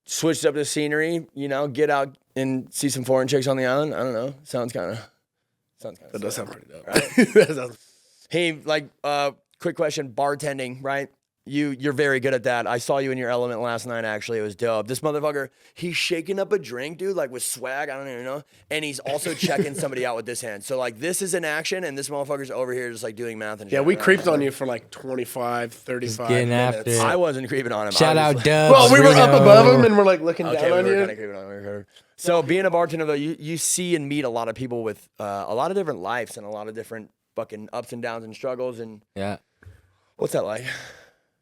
switched up the scenery, you know, get out and see some foreign chicks on the island. I don't know. Sounds kind of. That does sound pretty dope. Right? That sounds- Hey, like, quick question, bartending, right? You're very good at that. I saw you in your element last night, actually. It was dope. This motherfucker, he's shaking up a drink, dude, like with swag, I don't even know. And he's also checking somebody out with this hand. So, like, this is in action, and this motherfucker's over here just, like, doing math and shit. Yeah, we right? creeped on you for like 25, 35 getting minutes. after it. I wasn't creeping on him. Shout I out was Dubs. Well, we were up Reno. above him and we're like looking Okay, down on we were you. kind of creeping on him. So, being a bartender, though, you see and meet a lot of people with a lot of different lives and a lot of different fucking ups and downs and struggles. And Yeah. what's that like?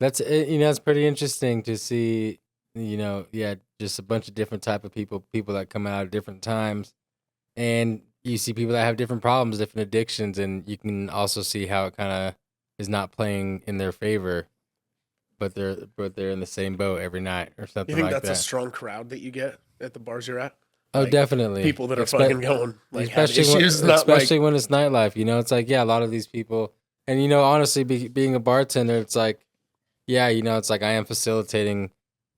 That's it's pretty interesting to see, just a bunch of different type of people that come out at different times, and you see people that have different problems, different addictions, and you can also see how it kind of is not playing in their favor, but they're in the same boat every night or something You think like that's that. a strong crowd that you get at the bars you're at? Oh, like, definitely. People that are Expe- fucking going like have especially issues, when, not especially like when it's nightlife. It's like, yeah, a lot of these people, and honestly, being a bartender, it's like, yeah, it's like I am facilitating,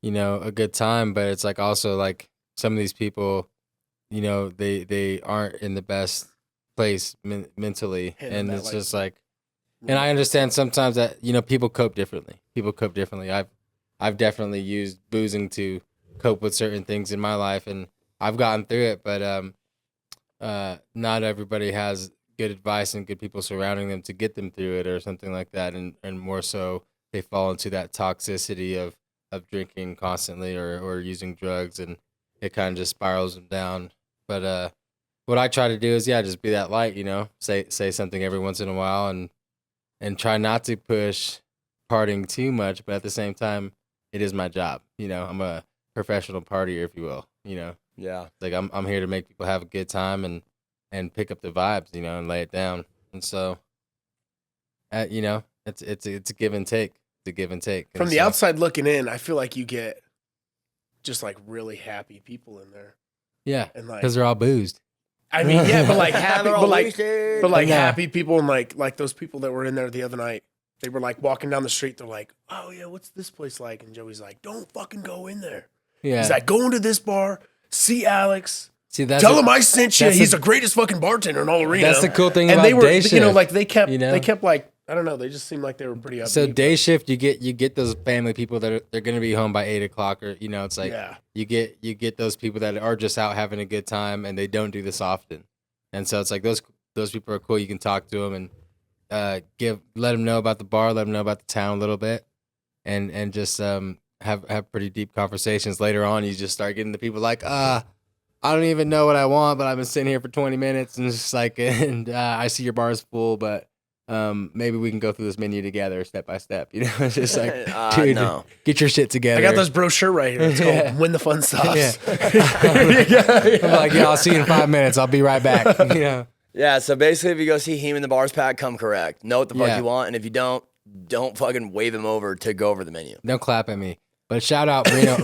a good time, but it's like also like some of these people, they aren't in the best place mentally, Handling and that, it's like, just like, and I understand sometimes that people cope differently. People cope differently. I've definitely used boozing to cope with certain things in my life, and I've gotten through it, but not everybody has good advice and good people surrounding them to get them through it or something like that, and more so they fall into that toxicity of drinking constantly or using drugs, and it kind of just spirals them down. But what I try to do is just be that light, say something every once in a while, and try not to push partying too much, but at the same time, it is my job. I'm a professional partier, if you will. Yeah. Like I'm here to make people have a good time and pick up the vibes, and lay it down. And so, it's a give and take. It's a give and take. From the outside looking in, I feel like you get just like really happy people in there. Yeah, and like because they're all boozed. I mean, yeah, but like happy, They're all but like wasted. happy people, and like those people that were in there the other night. They were like walking down the street. They're like, "Oh yeah, what's this place like?" And Joey's like, "Don't fucking go in there." Yeah, He's like, "Go into this bar, see Alex, see that's tell him I sent you. He's the greatest fucking bartender in all Reno." That's the cool thing and about they were, day shift. like they kept like I don't know. They just seemed like they were pretty upbeat. So day shift, you get those family people that they're gonna be home by 8:00, or it's like you get those people that are just out having a good time, and they don't do this often, and so it's like those people are cool. You can talk to them and let them know about the bar, let them know about the town a little bit, and just have pretty deep conversations. Later on, you just start getting the people like, I don't even know what I want, but I've been sitting here for 20 minutes, and it's just like, and I see your bar's full, but maybe we can go through this menu together step by step. It's just like, dude, no. Get your shit together. I got this brochure right here. It's called "When the Fun Stops." I'm like, I'll see you in 5 minutes. I'll be right back. Yeah, so basically, if you go see him in the bars pack, come correct. Know what the fuck you want, and if you don't fucking wave him over to go over the menu. Don't clap at me. But shout out Reno.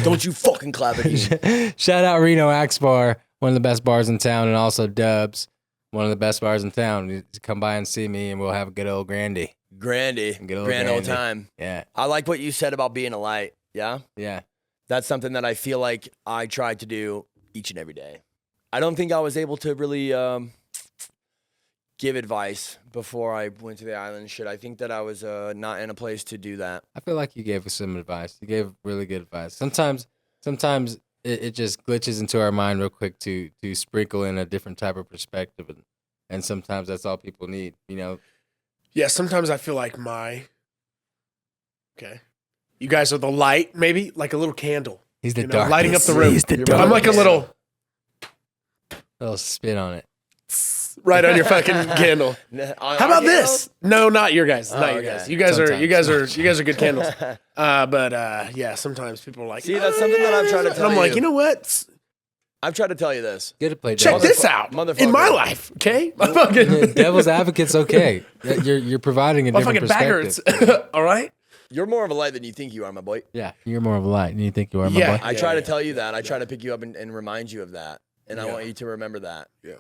don't you fucking clap at me. Shout out Reno Axe Bar, one of the best bars in town, and also Dubs, one of the best bars in town. You come by and see me, and we'll have a good old Grand old time. Yeah. I like what you said about being a light. Yeah? Yeah. That's something that I feel like I try to do each and every day. I don't think I was able to really give advice before I went to the island and shit. I think that I was not in a place to do that. I feel like you gave us some advice. You gave really good advice. Sometimes it just glitches into our mind real quick to sprinkle in a different type of perspective, and sometimes that's all people need. Yeah, sometimes I feel like you guys are the light, maybe like a little candle. He's the darkness. Lighting up the room. I'm like a little spin on it. Right on your fucking candle. How about this? No, not your guys. Not your guys. You guys are good candles. But sometimes people are like, see, that's something that I've tried to tell you. I'm like, you know what? I've tried to tell you this. Good to play. Check this out. In my life, okay? Devil's advocate's okay. You're providing a different perspective. All right. You're more of a light than you think you are, my boy. Yeah, you're more of a light than you think you are, my boy. I try to tell you that. I try to pick you up and remind you of that. And I want you to remember that. Yeah.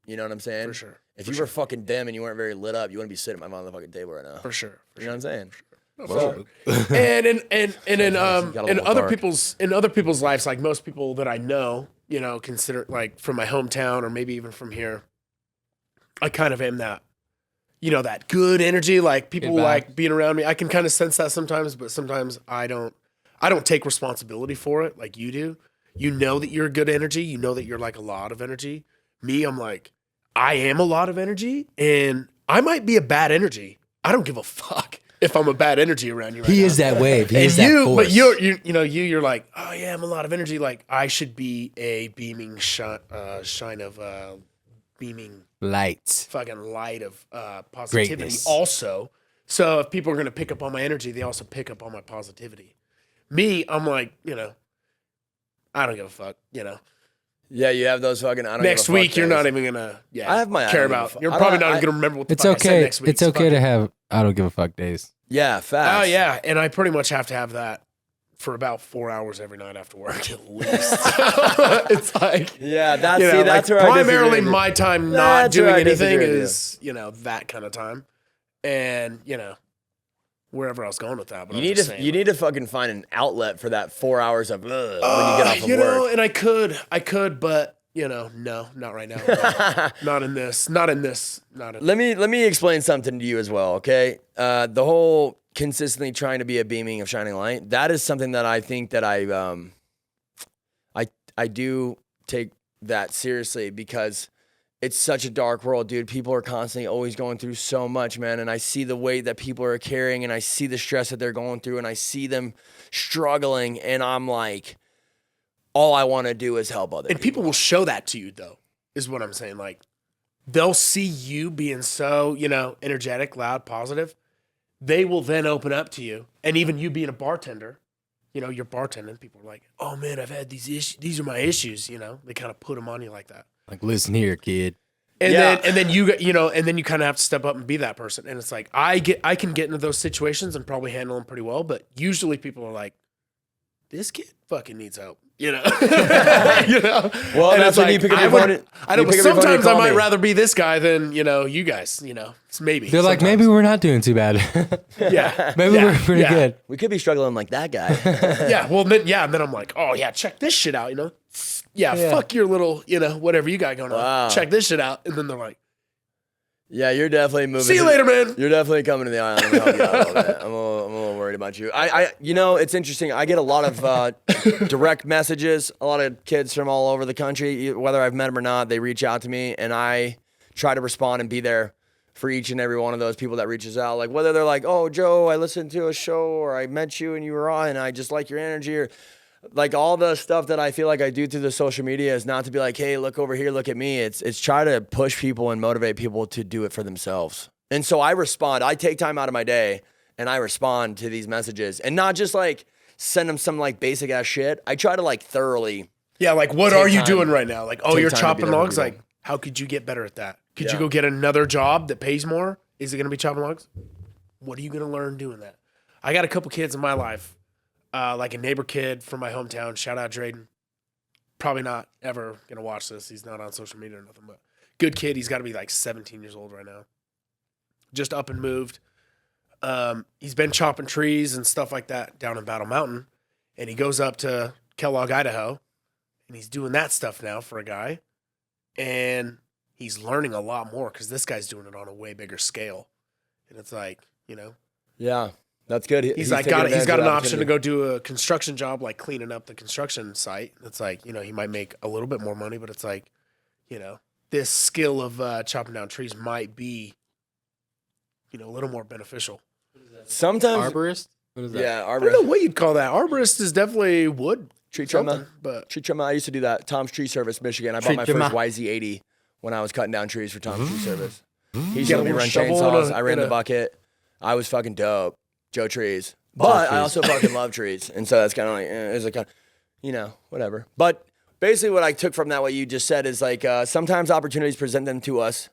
You know what I'm saying? For sure. If you were fucking dim and you weren't very lit up, you wouldn't be sitting at my motherfucking table right now. For sure. You know what I'm saying? And in other people's lives, like most people that I know, consider like from my hometown or maybe even from here, I kind of am that, that good energy. Like people like being around me. I can kind of sense that sometimes, but sometimes I don't take responsibility for it like you do. You know that you're good energy. You know that you're like a lot of energy. Me, I'm like, I am a lot of energy, and I might be a bad energy. I don't give a fuck if I'm a bad energy around you right now. He is that wave. He is that force. But you're like, oh yeah, I'm a lot of energy. Like I should be a beaming shine of beaming lights, fucking light of positivity. Greatness. Also, so if people are gonna pick up on my energy, they also pick up on my positivity. Me, I'm like, I don't give a fuck. Yeah, you have those fucking. I don't next give a fuck week, days. you're not even gonna. Yeah, I have my. care about. You're probably not even gonna remember what the fuck I said next week. It's okay to have. I don't give a fuck days. Yeah, fast. Oh yeah, and I pretty much have to have that for about 4 hours every night after work at least. It's like that's where primarily my time not doing anything is that kind of time, and wherever I was going with that. But you need to fucking find an outlet for that 4 hours of when you get off of work. And I could, but no, not right now. Not in this. Let me explain something to you as well, okay? The whole consistently trying to be a beaming of shining light, that is something that I think that I do take that seriously, because it's such a dark world, dude. People are constantly always going through so much, man. And I see the weight that people are carrying, and I see the stress that they're going through, and I see them struggling. And I'm like, all I want to do is help other And people will show that to you, though, is what I'm saying. Like, they'll see you being so, energetic, loud, positive. They will then open up to you. And even you being a bartender, you're bartending. People are like, oh, man, I've had these issues. These are my issues, They kind of put them on you like that. Like, listen here, kid. And then you kind of have to step up and be that person. And it's like, I can get into those situations and probably handle them pretty well. But usually people are like, this kid fucking needs help. Well, and that's when you pick up your phone. I know, but sometimes I might rather be this guy than, you guys, it's maybe. They're like, maybe we're not doing too bad. Yeah. Maybe we're pretty good. We could be struggling like that guy. Yeah. Well, then I'm like, oh, yeah, check this shit out, Yeah, fuck your little, whatever you got going on. Wow. Check this shit out. And then they're like, Yeah, you're definitely moving. see you later, man. You're definitely coming to the island. I'm gonna help you out a little bit. I'm a little worried about you. It's interesting. I get a lot of direct messages. A lot of kids from all over the country, whether I've met them or not, they reach out to me, and I try to respond and be there for each and every one of those people that reaches out. Like whether they're like, "Oh, Joe, I listened to a show," or "I met you and you were on, and I just like your energy," or like all the stuff that I feel like I do through the social media is not to be like, hey, look over here, look at me. It's try to push people and motivate people to do it for themselves. And so I respond. I take time out of my day and I respond to these messages and not just like send them some like basic ass shit. I try to like thoroughly. Yeah, like what are you doing right now? Like, oh, you're time to be chopping there for logs. people. Like, how could you get better at that? Could Yeah. you go get another job that pays more? Is it going to be chopping logs? What are you going to learn doing that? I got a couple kids in my life. Like a neighbor kid from my hometown. Shout out Drayden. Probably not ever going to watch this. He's not on social media or nothing, but good kid. He's got to be like 17 years old right now. Just up and moved. He's been chopping trees and stuff like that down in Battle Mountain. And he goes up to Kellogg, Idaho. And he's doing that stuff now for a guy. And he's learning a lot more because this guy's doing it on a way bigger scale. And it's like, Yeah, that's good. He's got an option to go do a construction job, like cleaning up the construction site. It's like, he might make a little bit more money, but it's like, this skill of chopping down trees might be, a little more beneficial. Sometimes Arborist? What is that? Yeah, I don't know arborist. what you'd call that. Arborist is definitely wood. Tree something, trimmer. but Tree trimmer. I used to do that. Tom's Tree Service, Michigan. I Tree bought my trimmer. first YZ80 when I was cutting down trees for Tom's Tree Service. He used Get to a let me little run shovel chainsaws. and I ran a- the bucket. I was fucking dope. Joe Trees. But I also fucking love trees. And so that's kind of like, it's like, whatever. But basically what I took from that, what you just said is like, sometimes opportunities present themselves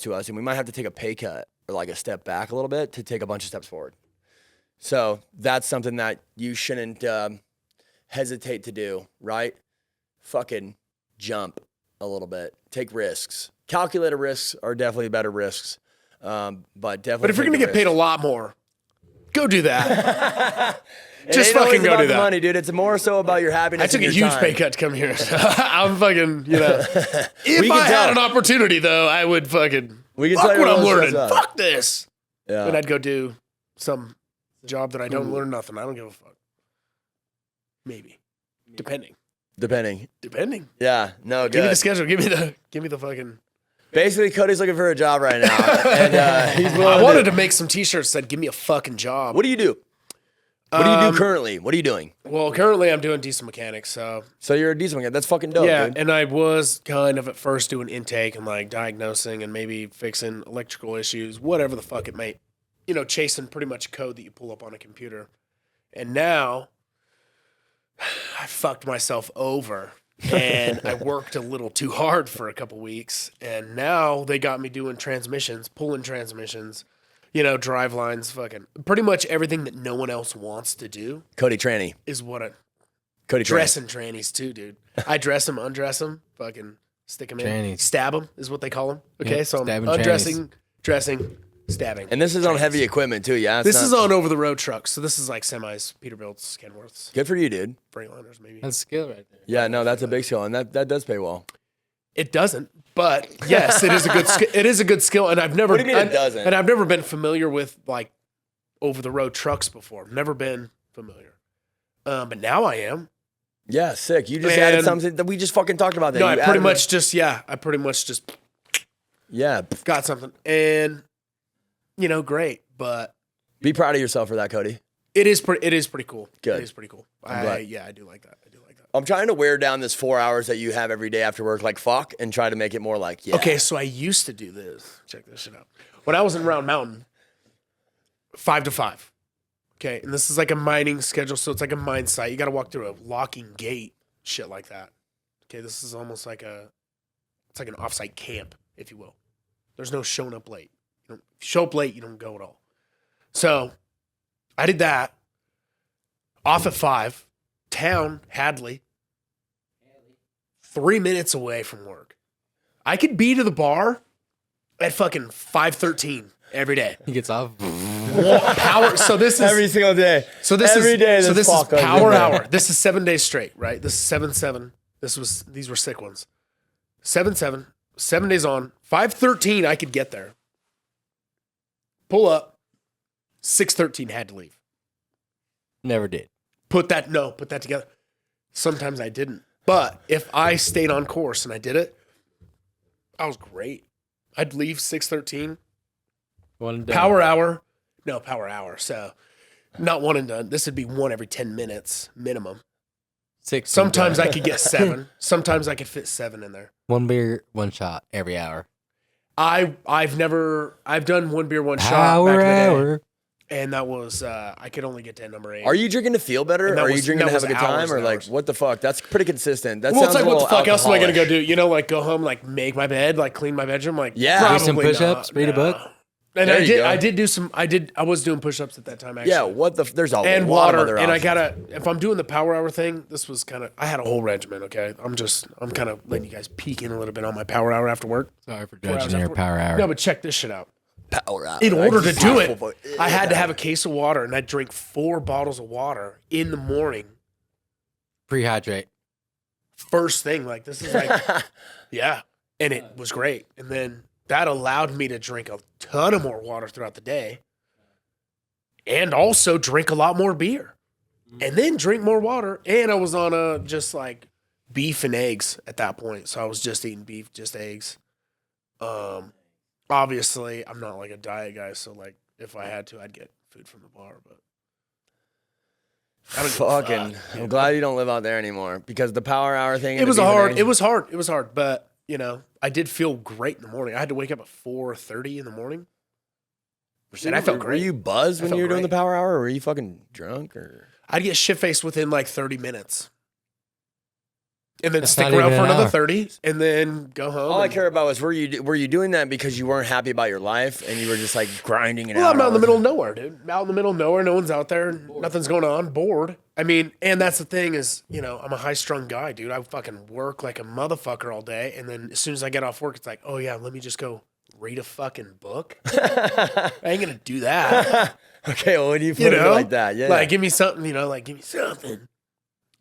to us, and we might have to take a pay cut or like a step back a little bit to take a bunch of steps forward. So that's something that you shouldn't hesitate to do, right? Fucking jump a little bit. Take risks. Calculated risks are definitely better risks. But definitely. But if you're take going to the get paid a risks. lot more, go do that. It Just ain't always fucking go about do the that. money, dude. It's more so about your happiness. I took and a your huge time. pay cut to come here. So I'm fucking, We If can I had tell. an opportunity, though, I would fucking We can fuck tell what you're I'm a little learning. stressed out. Fuck this. Yeah. And I'd go do some job that I don't learn nothing. I don't give a fuck. Maybe. Depending. Depending. Yeah. No, Give me the good. schedule. Give me the fucking. Basically, Cody's looking for a job right now. And he's willing I wanted to make some t-shirts that said, give me a fucking job. What do you do? What do you do currently? What are you doing? Well, currently I'm doing diesel mechanics, so. So you're a diesel guy. That's fucking dope, Yeah, dude. and I was kind of at first doing intake and like diagnosing and maybe fixing electrical issues, whatever the fuck it may, chasing pretty much code that you pull up on a computer. And now I fucked myself over and I worked a little too hard for a couple weeks. And now they got me doing transmissions, pulling transmissions, drive lines, fucking pretty much everything that no one else wants to do Cody Tranny. is what I Cody Tranny. dressing trannies too, dude. I dress them, undress them, fucking stick them in, Trannies. stab them is what they call them. Okay, Yeah, so I'm stabbing undressing, dressing, stabbing. And this is on heavy equipment, too. Yeah. This is on over the road trucks. So this is like semis, Peterbilt's, Kenworths, Good for you, dude. Freightliners, maybe. That's skill right there. Yeah, no, that's a big skill. And that does pay well. It doesn't, but yes, it is a good. It is a good skill, and I've never. What do you mean it doesn't? And I've never been familiar with like over the road trucks before. Never been familiar, but now I am. Yeah, sick. You just added something that we just fucking talked about. That no, you I pretty much just got something, and great. Be proud of yourself for that, Cody. It is pretty cool. Good. It is pretty cool. I'm glad. I do like that. I'm trying to wear down this 4 hours that you have every day after work, like fuck, and try to make it more like Okay, so I used to do this. Check this shit out. When I was in Round Mountain, 5 to 5. Okay, and this is like a mining schedule, so it's like a mine site. You got to walk through a locking gate, shit like that. Okay, this is almost like it's like an offsite camp, if you will. There's no showing up late. If you show up late, you don't go at all. So I did that. Off at 5, town, Hadley, 3 minutes away from work. I could be to the bar at fucking 5:13 every day. He gets off. Power. So this is every single day. So this every is day. So this is fuck goes in power there. hour. This is 7 days straight, right? This is 7-7. These were sick ones. 7-7. 7 days on. 5:13. I could get there. Pull up. 6:13 had to leave. Never did. Put that together. Sometimes I didn't. But if I stayed on course and I did it, I was great. I'd leave 6:13. One and done. Power hour. No, power hour. So not one and done. This would be one every 10 minutes minimum. 6. Sometimes I could get 7. Sometimes I could fit 7 in there. One beer, one shot every hour. I've done one beer, one shot Power back in the day, hour. and that was I could only get to number 8. Are you drinking to feel better? And Or that are you was- drinking to that have a was good time? hours Or and like, hours. what the fuck? That's pretty consistent. That Well, it's sounds like, a what the little fuck else am I gonna alcoholic. go do? Like go home, like make my bed, like clean my bedroom, like Yeah. probably Do some push-ups, not, read a no. book. And There you go. I was doing push-ups at that time actually. Yeah, there's a And lot of water, other and options. if I'm doing the power hour thing, this was I had a whole regimen. Okay, I'm kind of letting you guys peek in a little bit on my power hour after work. Sorry for 4 hours judging your after work. power hour. No, but check this shit out. Power hour. In order to Like, do it, I had to have a case of water, and I'd drink 4 bottles of water in the morning. Prehydrate. First thing, like this is like, yeah, and it was great. And then that allowed me to drink a ton of more water throughout the day, and also drink a lot more beer, and then drink more water. And I was on just like beef and eggs at that point, so I was just eating beef, just eggs. Obviously, I'm not like a diet guy, so like if I had to, I'd get food from the bar. But I don't give a Fucking, fuck. I'm glad you don't live out there anymore because the power hour thing. It was hard. It was hard. But I did feel great in the morning. I had to wake up at 4:30 in the morning. And I felt Were great. you buzzed when felt you were doing the great. power hour, or were you fucking drunk? Or I'd get shit faced within like 30 minutes. And then That's stick not around even for an another hour. 30 and then go home. all I and- care about was were you doing that because you weren't happy about your life and you were just like grinding it Well, out? I'm out in the all middle of nowhere, dude. Out in the middle of nowhere. No one's out there. Nothing's going on. Bored. I mean, and that's the thing is, I'm a high strung guy, dude. I fucking work like a motherfucker all day. And then as soon as I get off work, it's like, oh yeah, let me just go read a fucking book. I ain't going to do that. Okay, well, when you put it like that, yeah. Like, give me something, give me something.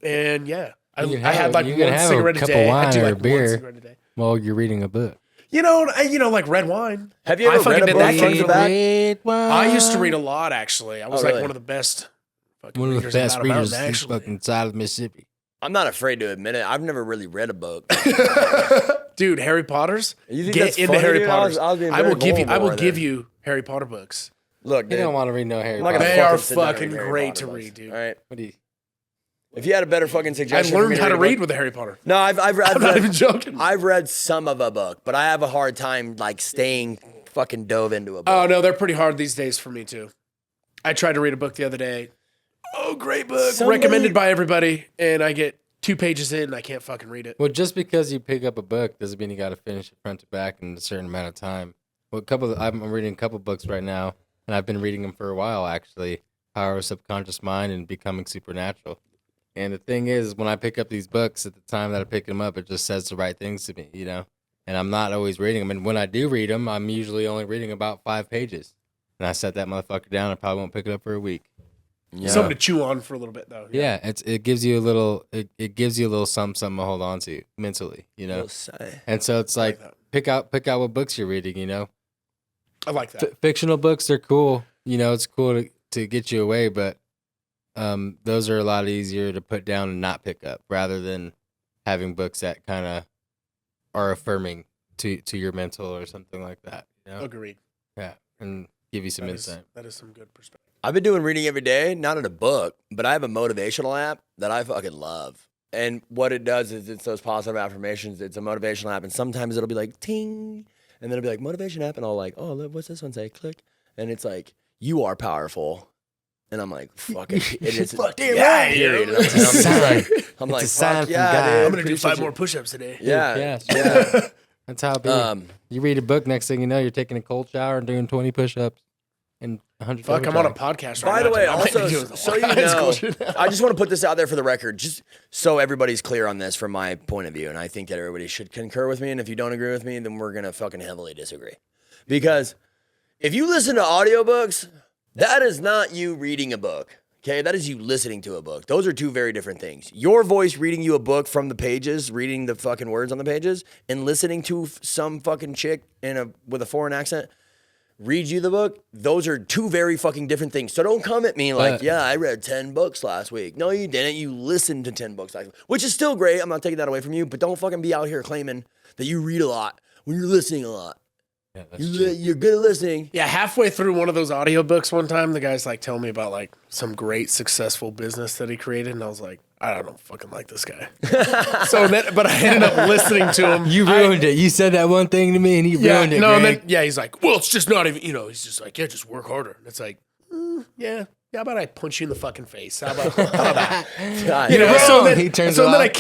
And yeah, I You can had have- like you one can have a cigarette a cup of day. I wine do or like a one beer. cigarette a day. While you're reading a book. Like red wine. Have you ever I fucking read a did book that front game to back? Red wine. I used to read a lot, actually. I was Oh, like really? one of the best fucking One of the readers best about a readers mountain, in actually. fucking side of Mississippi. I'm not afraid to admit it. I've never really read a book. Dude, Harry Potter's. You think Get that's into funny, Harry dude? Potter's. I was being I will very give you. I vulnerable will right give there. you Harry Potter books. Look, You dude, don't want to read no Harry I'm not gonna Potter. They are fucking sit down and fucking read Harry great Potter to books. read, dude. All right. What do you? If you had a better fucking I suggestion, for me learned to how to a read book- with a Harry Potter. No, I've I'm not read, even joking. I've read some of a book, but I have a hard time like staying fucking dove into a book. Oh no, they're pretty hard these days for me too. I tried to read a book the other day. Oh, great book. Somebody- Recommended by everybody, and I get 2 pages in and I can't fucking read it. Well, just because you pick up a book doesn't mean you got to finish it front to back in a certain amount of time. Well, I'm reading a couple books right now, and I've been reading them for a while actually. Power of Subconscious Mind and Becoming Supernatural. And the thing is, when I pick up these books, at the time that I pick them up, it just says the right things to me, And I'm not always reading them. And when I do read them, I'm usually only reading about 5 pages. And I set that motherfucker down. I probably won't pick it up for a week. Yeah. Something to chew on for a little bit though. Yeah, it gives you a little something to hold on to mentally, We'll say. And so it's like that. pick out what books you're reading, I like that. Fictional books are cool. It's cool to get you away, but those are a lot easier to put down and not pick up, rather than having books that kind of are affirming to your mental or something like that. You know? Agreed. Yeah, and give you some insight. That is some good perspective. I've been doing reading every day, not in a book, but I have a motivational app that I fucking love. And what it does is it's those positive affirmations. It's a motivational app, and sometimes it'll be like ting, and then it'll be like motivation app, and I'll like, oh, what's this one say? Click, and it's like, you are powerful. And I'm like, fucking, it's Fuck damn yeah, right, period. dude. And It's a sign. I'm It's like, a sign fuck from yeah, God. dude. I'm gonna do Appreciate 5 you. more push-ups today. Yeah, Yeah. That's how it be. You You read a book, next thing you know, you're taking a cold shower and doing 20 push-ups and 100. Fuck, I'm on a podcast right now. By the way, dude. I might also, be doing so some you high school know, shit now. I just want to put this out there for the record, just so everybody's clear on this from my point of view, and I think that everybody should concur with me, and if you don't agree with me, then we're going to fucking heavily disagree. Because if you listen to audiobooks, that is not you reading a book, okay? That is you listening to a book. Those are two very different things. Your voice reading you a book from the pages, reading the fucking words on the pages, and listening to some fucking chick with a foreign accent read you the book, those are two very fucking different things. So don't come at me like, yeah, I read 10 books last week. No, you didn't. You listened to 10 books last week, which is still great. I'm not taking that away from you, but don't fucking be out here claiming that you read a lot when you're listening a lot. Yeah, that's true. You're good at listening. Yeah, halfway through one of those audiobooks one time, the guy's like telling me about like some great successful business that he created, and I was like, I don't fucking like this guy. But I ended up listening to him. You ruined it. You said that one thing to me, and you ruined it. No, and Greg. then he's like, well, it's just not even. He's just like, yeah, just work harder. And it's like, yeah. How about I punch you in the fucking face? How about that? God, You know, You're so wrong. then, He turns so it then I off.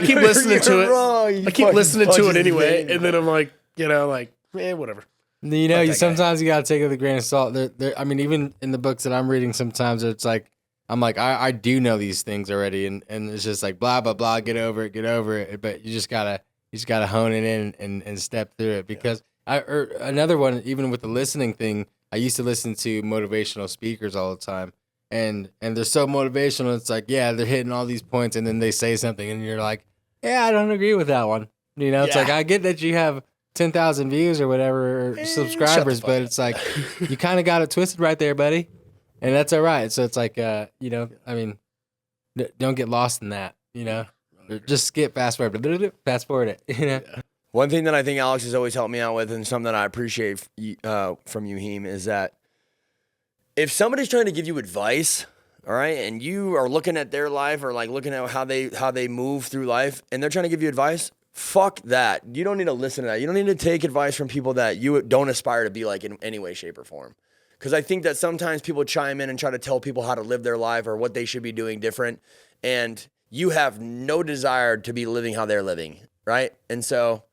keep listening to You're it. wrong. You I keep fucking listening to punches it anyway, the and then I'm like, whatever. You know, Fuck you that guy. sometimes you gotta take it with a grain of salt. I mean, even in the books that I'm reading, sometimes it's like I'm like, I do know these things already, and it's just like blah blah blah, get over it. But you just gotta hone it in and step through it, because another one, even with the listening thing, I used to listen to motivational speakers all the time, and they're so motivational. It's like, yeah, they're hitting all these points, and then they say something, and you're like, yeah, I don't agree with that one. You know, it's Yeah. like, I get that you have 10,000 views or whatever, or subscribers, but it's like, you kind of got it twisted right there, buddy. And that's all right. So it's like, I mean, don't get lost in that, or just skip fast forward it, One thing that I think Alex has always helped me out with, and something that I appreciate from you, Heem, is that if somebody's trying to give you advice, all right, and you are looking at their life or like looking at how they move through life, and they're trying to give you advice, fuck that. You don't need to listen to that. You don't need to take advice from people that you don't aspire to be like in any way, shape, or form. Because I think that sometimes people chime in and try to tell people how to live their life or what they should be doing different, and you have no desire to be living how they're living, right? And so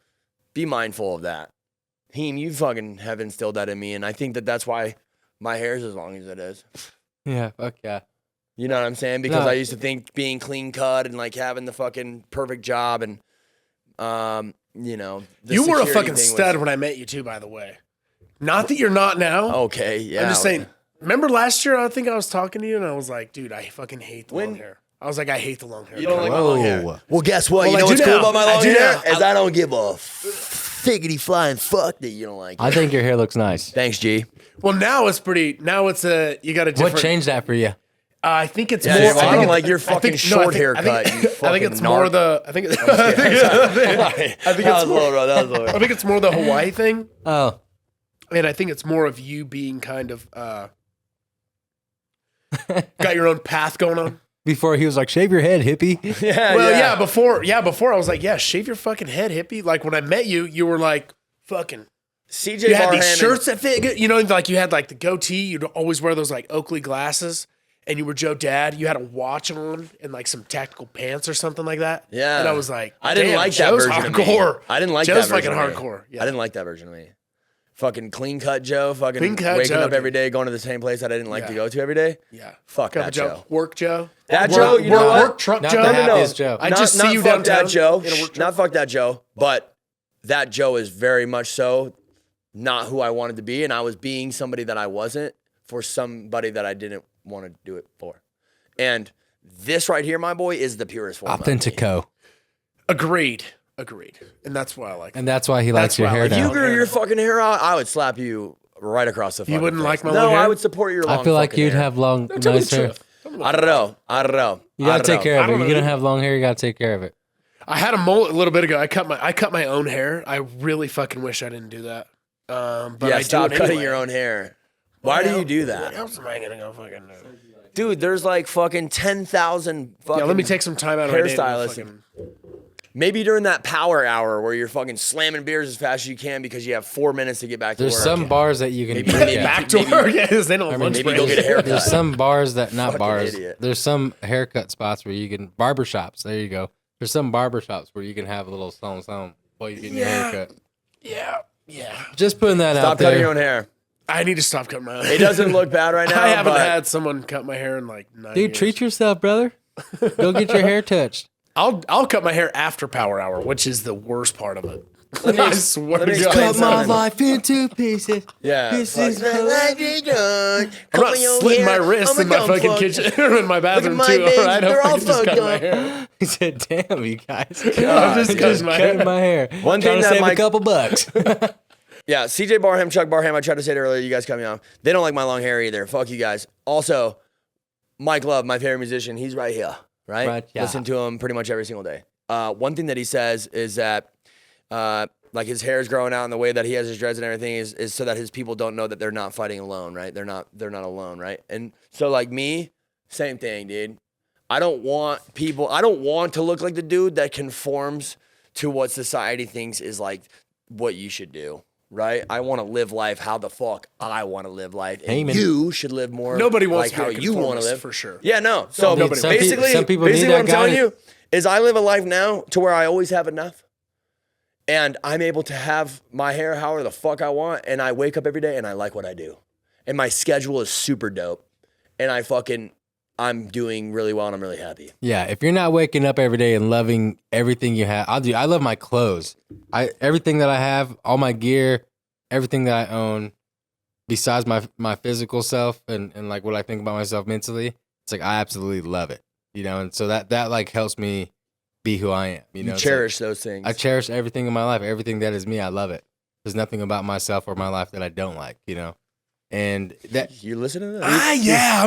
be mindful of that. Heem, you fucking have instilled that in me, and I think that that's why my hair is as long as it is. Yeah, fuck yeah. You know what I'm saying? Because No. I used to think being clean cut and like having the fucking perfect job and, the You were a security fucking thing stud when I met you too, by the way. Not that you're not now. Okay, yeah. I'm just saying. Remember last year? I think I was talking to you, and I was like, "Dude, I fucking hate the long hair." I was like, "I hate the long hair." You don't like my Whoa. long hair. Well, guess what? Well, you I know do what's cool now. about my I long do hair? now. Is I don't give a figgity flying fuck that you don't like it. I think your hair looks nice. Thanks, G. Well, now it's pretty. Now it's you got a different. What changed that for you? I think it's Yeah, more. well, I don't think like your fucking short haircut, you I think fucking it's more narc. the. I think. I think it's it's more, bro. That was low. I think it's more the Hawaii thing, Oh, and I think it's more of you being kind of got your own path going on. before he was like, shave your head, hippie. Yeah, Well, yeah. before I was like, yeah, shave your fucking head, hippie. Like when I met you, you were like, fucking. CJ You had these Barham shirts that fit good. Like you had like the goatee. You'd always wear those like Oakley glasses, and you were Joe Dad. You had a watch on and like some tactical pants or something like that. Yeah. and I was like, I didn't damn, like that Joe's version hardcore. of me. I didn't like Joe's that version fucking of me. hardcore. Yeah. I didn't like that version of me. Fucking clean cut Joe. Fucking Clean cut waking Joe, up every dude. day, going to the same place that I didn't like to Yeah. go to every day. Yeah, Fuck Cup that of Joe. Joe. Work Joe. That Work- Joe, you know work, what? work truck Not Joe. the No, no, no. happiest Joe. I just see you fuck downtown that Joe. in a work truck. Not fuck that Joe, but that Joe is very much so not who I wanted to be, and I was being somebody that I wasn't for somebody that I didn't want to do it for. And this right here, my boy, is the purest form. of me. Authentico. Agreed. And that's why I like. And that's why he likes That's your why I hair like If you now. you. grew your fucking hair out, I would slap you right across the fucking wouldn't face. like my No, long hair? I would support your long I feel like fucking you'd hair. have long, Tell me nice the hair. truth. I don't know. You gotta take care of I it. don't You're know. gonna have long hair. You gotta take care of it. I had a mullet a little bit ago. I cut my own hair. I really fucking wish I didn't do that. But Yeah, I stop do it cutting anyway. your own hair. Why do you do What that? else am I gonna go fucking do? Dude, there's like fucking 10,000 fucking Yeah, let me take some time out of my day to hairstylists. fucking- Maybe during that power hour where you're fucking slamming beers as fast as you can because you have 4 minutes to get back to There's work. some bars that you can Maybe drink maybe at. back to work. Yes, they don't have lunch maybe break. go get a haircut. There's some bars that not Fucking bars. idiot. There's some haircut spots where you can barbershops. There you go. There's some barbershops where you can have a little something while you're getting your haircut. Yeah. Just putting that Stop out cutting there. your own hair. I need to stop cutting my own. It doesn't look bad right now. I haven't but had someone cut my hair in like 9 Dude, years. treat yourself, brother. Go get your hair touched. I'll cut my hair after power hour, which is the worst part of it. I swear let me to explain God. something. life into pieces. Yeah. This is Fuck my life is done. I'm not slitting my wrist in my fucking kitchen or in my bathroom my too. veins, All right, they're I'm all fucking just fucked cutting my up. hair. He said, "Damn, you guys, I'm just just cutting my hair. One thing Trying to that save Mike- a couple bucks." Yeah, CJ Barham, Chuck Barham, I tried to say it earlier, you guys cut me off. They don't like my long hair either. Fuck you guys. Also, Mike Love, my favorite musician, he's right here, right? Right here. Listen to him pretty much every single day. One thing that he says is that like his hair is growing out and the way that he has his dreads and everything is so that his people don't know that they're not fighting alone, right? They're not alone, right? And so like me, same thing, dude. I don't want to look like the dude that conforms to what society thinks is like what you should do, right? I want to live life how the fuck I want to live life. And Amen. you should live more Nobody wants like to how be a you want to conformist, live. for sure. Yeah, no. So Nobody Some wants- basically, some people need basically what I'm that telling guidance. you is I live a life now to where I always have enough. And I'm able to have my hair however the fuck I want. And I wake up every day and I like what I do. And my schedule is super dope. And I'm doing really well and I'm really happy. Yeah, if you're not waking up every day and loving everything you have, I love my clothes. Everything that I have, all my gear, everything that I own, besides my physical self and like what I think about myself mentally, it's like I absolutely love it. You know, and so that like helps me be who I am. You know, You It's cherish those things. like, I cherish everything in my life. Everything that is me, I love it. There's nothing about myself or my life that I don't like. You know, and that You listen to that? Yeah,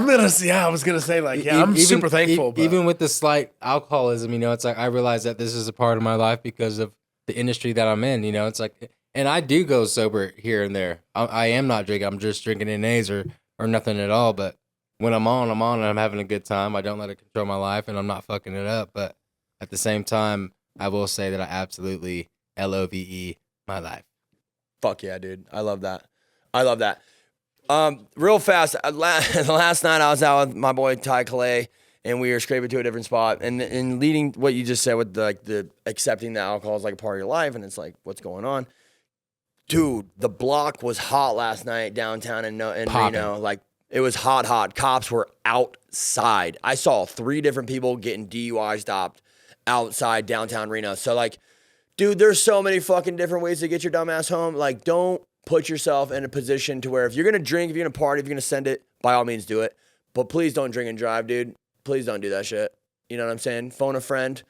I was gonna say like, yeah, I'm super thankful. But Even with the slight alcoholism, you know, it's like I realize that this is a part of my life because of the industry that I'm in. You know, it's like, and I do go sober here and there. I am not drinking. I'm just drinking NAs or nothing at all. But when I'm on, and I'm having a good time. I don't let it control my life, and I'm not fucking it up. But at the same time, I will say that I absolutely LOVE my life. Fuck yeah, dude. I love that. Real fast. Last night I was out with my boy Ty Calais, and we were scraping to a different spot. And leading what you just said with the accepting that alcohol is like a part of your life, and it's like what's going on, dude. The block was hot last night downtown in Reno. Like it was hot. Cops were outside. I saw 3 different people getting DUI stopped outside downtown Reno. So like, dude, there's so many fucking different ways to get your dumb ass home. Like, don't put yourself in a position to where if you're going to drink, if you're going to party, if you're going to send it, by all means do it. But please don't drink and drive, dude. Please don't do that shit. You know what I'm saying? Phone a friend,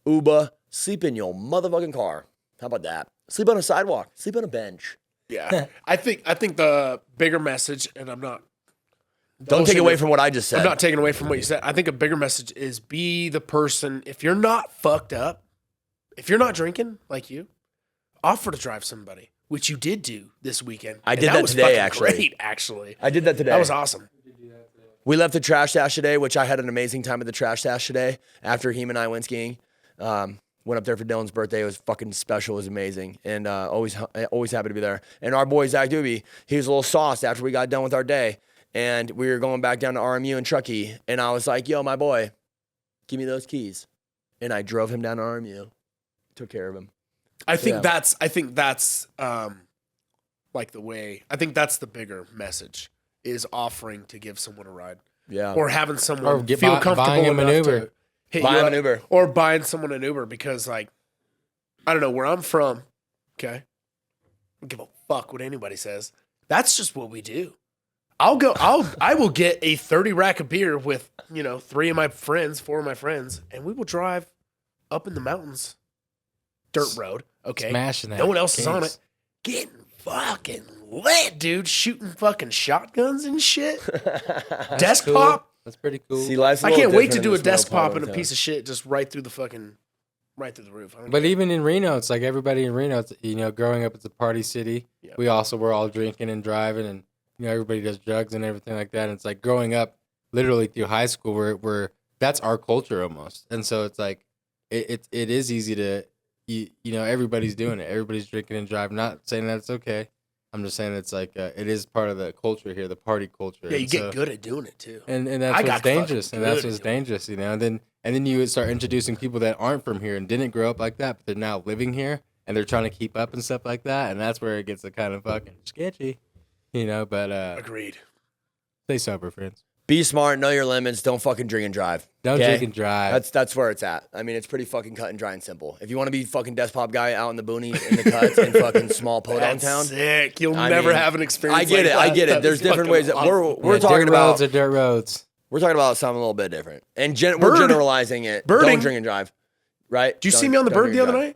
Uber, sleep in your motherfucking car. How about that? Sleep on a sidewalk. Sleep on a bench. yeah, I think the bigger message, and I'm not. Don't take away from what I just said. I'm not taking away from what you said. I think a bigger message is be the person. If you're not fucked up, if you're not drinking like you, offer to drive somebody, which you did do this weekend. I And did that was today, fucking actually. Great, actually. I did that today. That was awesome. We left the trash stash today, which I had an amazing time at the trash stash today after Heem and I went skiing. Went up there for Dylan's birthday. It was fucking special. It was amazing. And always happy to be there. And our boy, Zach Doobie, he was a little sauced after we got done with our day. And we were going back down to RMU and Truckee. And I was like, yo, my boy, give me those keys. And I drove him down to RMU. Took care of him. I think Yeah. that's like the way. I think that's the bigger message is offering to give someone a ride. Yeah. Or having someone Or feel comfortable buying him an enough Uber. to hit Buy you him up, an Uber. or buying someone an Uber because, like, I don't know where I'm from. Okay, I don't give a fuck what anybody says. That's just what we do. I will get a 30 rack of beer with 4 of my friends, and we will drive up in the mountains, dirt road. Okay, Smashing that. no one else is on case. it. Getting fucking lit, dude. Shooting fucking shotguns and shit. Desk cool. pop. That's pretty cool. See, life's a I little can't wait to different do in a this little desk part pop of and a town. piece of shit just right through the roof. I don't But care. even in Reno, it's like everybody in Reno, it's, growing up, it's a party city. Yeah. We also were all drinking and driving, and everybody does drugs and everything like that. And it's like growing up, literally through high school, we're that's our culture almost. And so it's like it is easy to everybody's doing it. Everybody's drinking and driving. Not saying that it's okay. I'm just saying it's like it is part of the culture here, the party culture. Yeah, you And get so- good at doing it too. and I that's got what's dangerous, fucking and that's good what's at doing it. dangerous, And then you would start introducing people that aren't from here and didn't grow up like that, but they're now living here and they're trying to keep up and stuff like that, and that's where it gets kind of fucking sketchy, But Agreed. stay sober, friends. Be smart, know your limits, don't fucking drink and drive. Don't okay? drink and drive. That's where it's at. I mean, it's pretty fucking cut and dry and simple. If you want to be fucking desk pop guy out in the boonies, in the cuts, in fucking small podunk That's town, sick. You'll I never mean, have an experience. I get like it. I that. get it. That There's is different fucking ways. That awesome. we're talking dirt about. roads are dirt roads. We're talking about something a little bit different, and we're Bird. generalizing it. Birding. Don't drink and drive. Right? Did you see me on the bird the other night?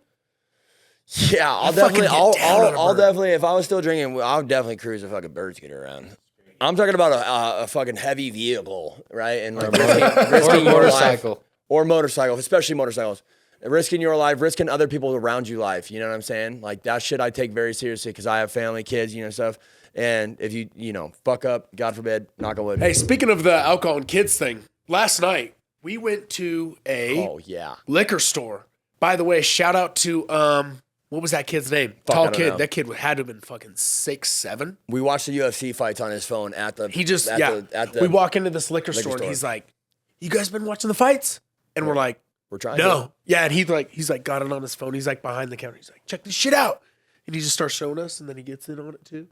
Yeah, I'll fucking definitely. get I'll, down on a I'll bird. definitely. If I was still drinking, I'll definitely cruise a fucking bird to get around. I'm talking about a fucking heavy vehicle, right? And like Or risking a your motorcycle. life. Or motorcycle, especially motorcycles. Risking your life, risking other people around you life. You know what I'm saying? Like that shit I take very seriously because I have family, kids, stuff. And if you fuck up, God forbid, knock on wood. Hey, speaking of the alcohol and kids thing, last night we went to a Oh yeah. liquor store. By the way, shout out to what was that kid's name? Fuck, I Tall don't kid. know. That kid had to have been fucking 6'7". We watched the UFC fights on his phone at the. He just at the we walk into this liquor store and store. he's like, "You guys been watching the fights?" And we're like, We're trying. "No." Yeah, and he's like got it on his phone. He's like behind the counter. He's like, "Check this shit out." And he just starts showing us, and then he gets in on it too.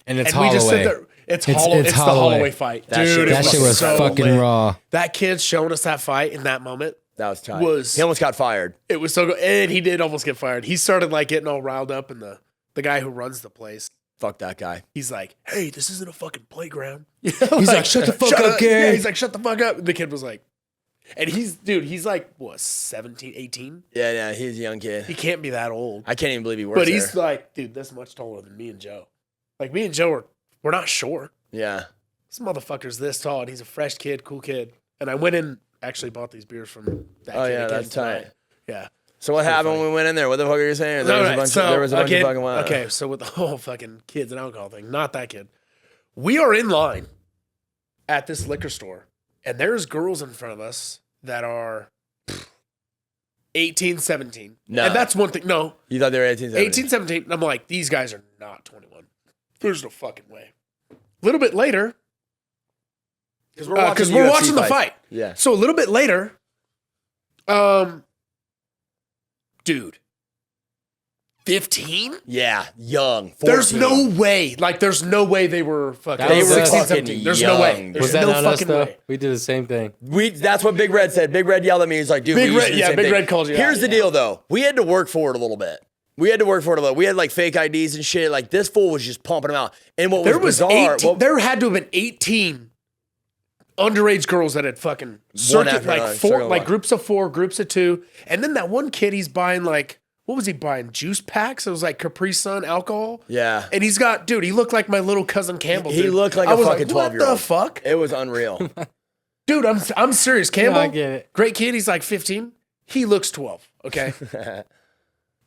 And it's And we just sit Holloway. there. It's It's Holloway. It's the Holloway. Holloway fight, That dude. shit- it That shit was so fucking lit. raw. That kid showing us that fight in that moment. That was tight. Was- He almost got fired. It was so good, and he did almost get fired. He started like getting all riled up, and the guy who runs the place, Fuck that guy. he's like, "Hey, this isn't a fucking playground." He's like, "Shut the fuck up, Yeah, kid." he's like, "Shut the fuck up." And the kid was like, and he's like, what, 17, 18? Yeah, he's a young kid. He can't be that old. I can't even believe he works But he's there. like, dude, that's much taller than me and Joe. Like, me and Joe we're not short. Yeah. This motherfucker's this tall, and he's a fresh kid, cool kid. And I went in, actually bought these beers from that Oh kid yeah, again that's tight. tonight. Yeah. So what happened funny. when we went in there? What the fuck are you saying? There All was right, a bunch. so There was a bunch again, of fucking. okay, so with the whole fucking kids and alcohol thing, not that kid. We are in line at this liquor store, and there's girls in front of us that are 18, 17. No. And that's one thing. No, You thought they were 18, 17. 18, 17. And I'm like, these guys are not 21. There's no fucking way. A little bit later, Because we're watching the fight. Yeah. So a little bit later, dude, 15? Yeah. Young. 14. There's no way. Like, there's no way they were fucking They were 16, fucking 17. There's no way. young, There's Was that no not us fucking though? way. We did the same thing. That's what Big Red said. Big Red yelled at me. He's like, dude, Big we used Red- to do the yeah, same Big thing. Red called you out, Here's the yeah. deal, though. We had to work for it a little bit. We had like fake IDs and shit. Like this fool was just pumping them out. And what There was was bizarre, 18, there had to have been 18 underage girls that had fucking circuit after another, like four, circle like line. groups of 4, groups of 2, and then that one kid he's buying like, what was he buying? Juice packs. It was like Capri Sun alcohol. Yeah. And he's got, dude, he looked like my little cousin Campbell. He dude. looked like I a was fucking what 12-year-old. the fuck, It was unreal. dude? I'm serious. Campbell, I get it. great kid. He's like 15. He looks 12. Okay.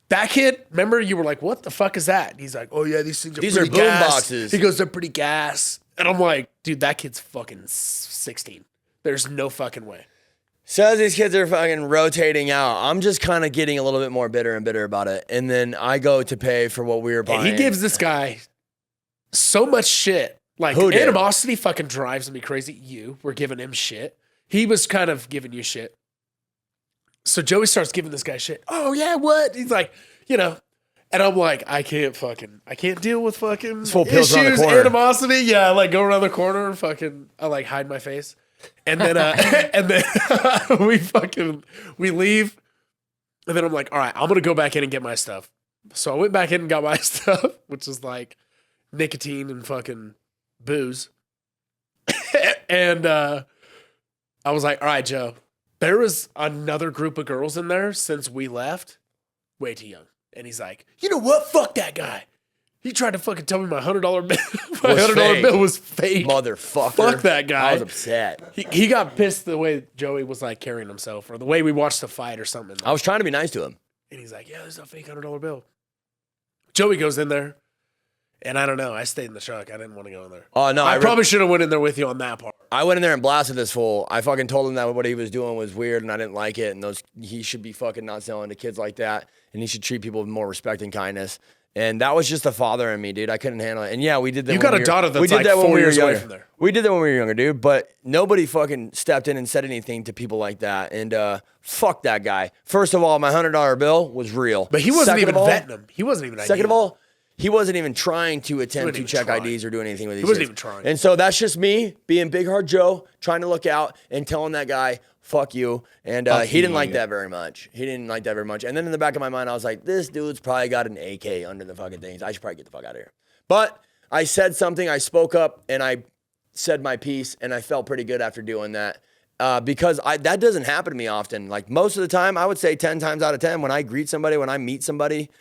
That kid, remember you were like, what the fuck is that? And he's like, oh yeah, these things are These pretty are boom gas. boxes. He goes, they're pretty gas. And I'm like, dude, that kid's fucking 16. There's no fucking way. So as these kids are fucking rotating out, I'm just kind of getting a little bit more bitter and bitter about it. And then I go to pay for what we were buying. And he gives this guy so much shit. Like, Who did? animosity fucking drives me crazy. You were giving him shit. He was kind of giving you shit. So Joey starts giving this guy shit. Oh yeah, what? He's like, and I'm like, I can't deal with fucking fool peels around the issues, corner. animosity. Yeah, I like go around the corner and fucking, I like hide my face. And then, we leave. And then I'm like, all right, I'm going to go back in and get my stuff. So I went back in and got my stuff, which is like nicotine and fucking booze. And I was like, all right, Joe, there was another group of girls in there since we left. Way too young. And he's like, you know what? Fuck that guy. He tried to fucking tell me my $100 bill. Was fake. Bill was fake. Motherfucker. Fuck that guy. I was upset. He got pissed the way Joey was like carrying himself, or the way we watched the fight, or something. I was trying to be nice to him. And he's like, "Yeah, there's a fake $100 bill." Joey goes in there, and I don't know. I stayed in the truck. I didn't want to go in there. Oh, no. I probably should have went in there with you on that part. I went in there and blasted this fool. I fucking told him that what he was doing was weird and I didn't like it. And he should be fucking not selling to kids like that. And he should treat people with more respect and kindness. And that was just the father in me, dude. I couldn't handle it. And yeah, we did that. You got a daughter that's like 4 years away from there. We did that when we were younger, dude. But nobody fucking stepped in and said anything to people like that. And fuck that guy. First of all, my $100 bill was real. But he wasn't even vetting them. He wasn't even. Second of all, he wasn't even trying to attempt to check IDs or do anything with these. He wasn't even trying. And so that's just me being Big Hard Joe, trying to look out and telling that guy, fuck you. And he didn't like that very much. He didn't like that very much. And then in the back of my mind, I was like, this dude's probably got an AK under the fucking things. I should probably get the fuck out of here. But I said something. I spoke up and I said my piece. And I felt pretty good after doing that. Because that doesn't happen to me often. Like most of the time, I would say 10 times out of 10, when I greet somebody, when I meet somebody,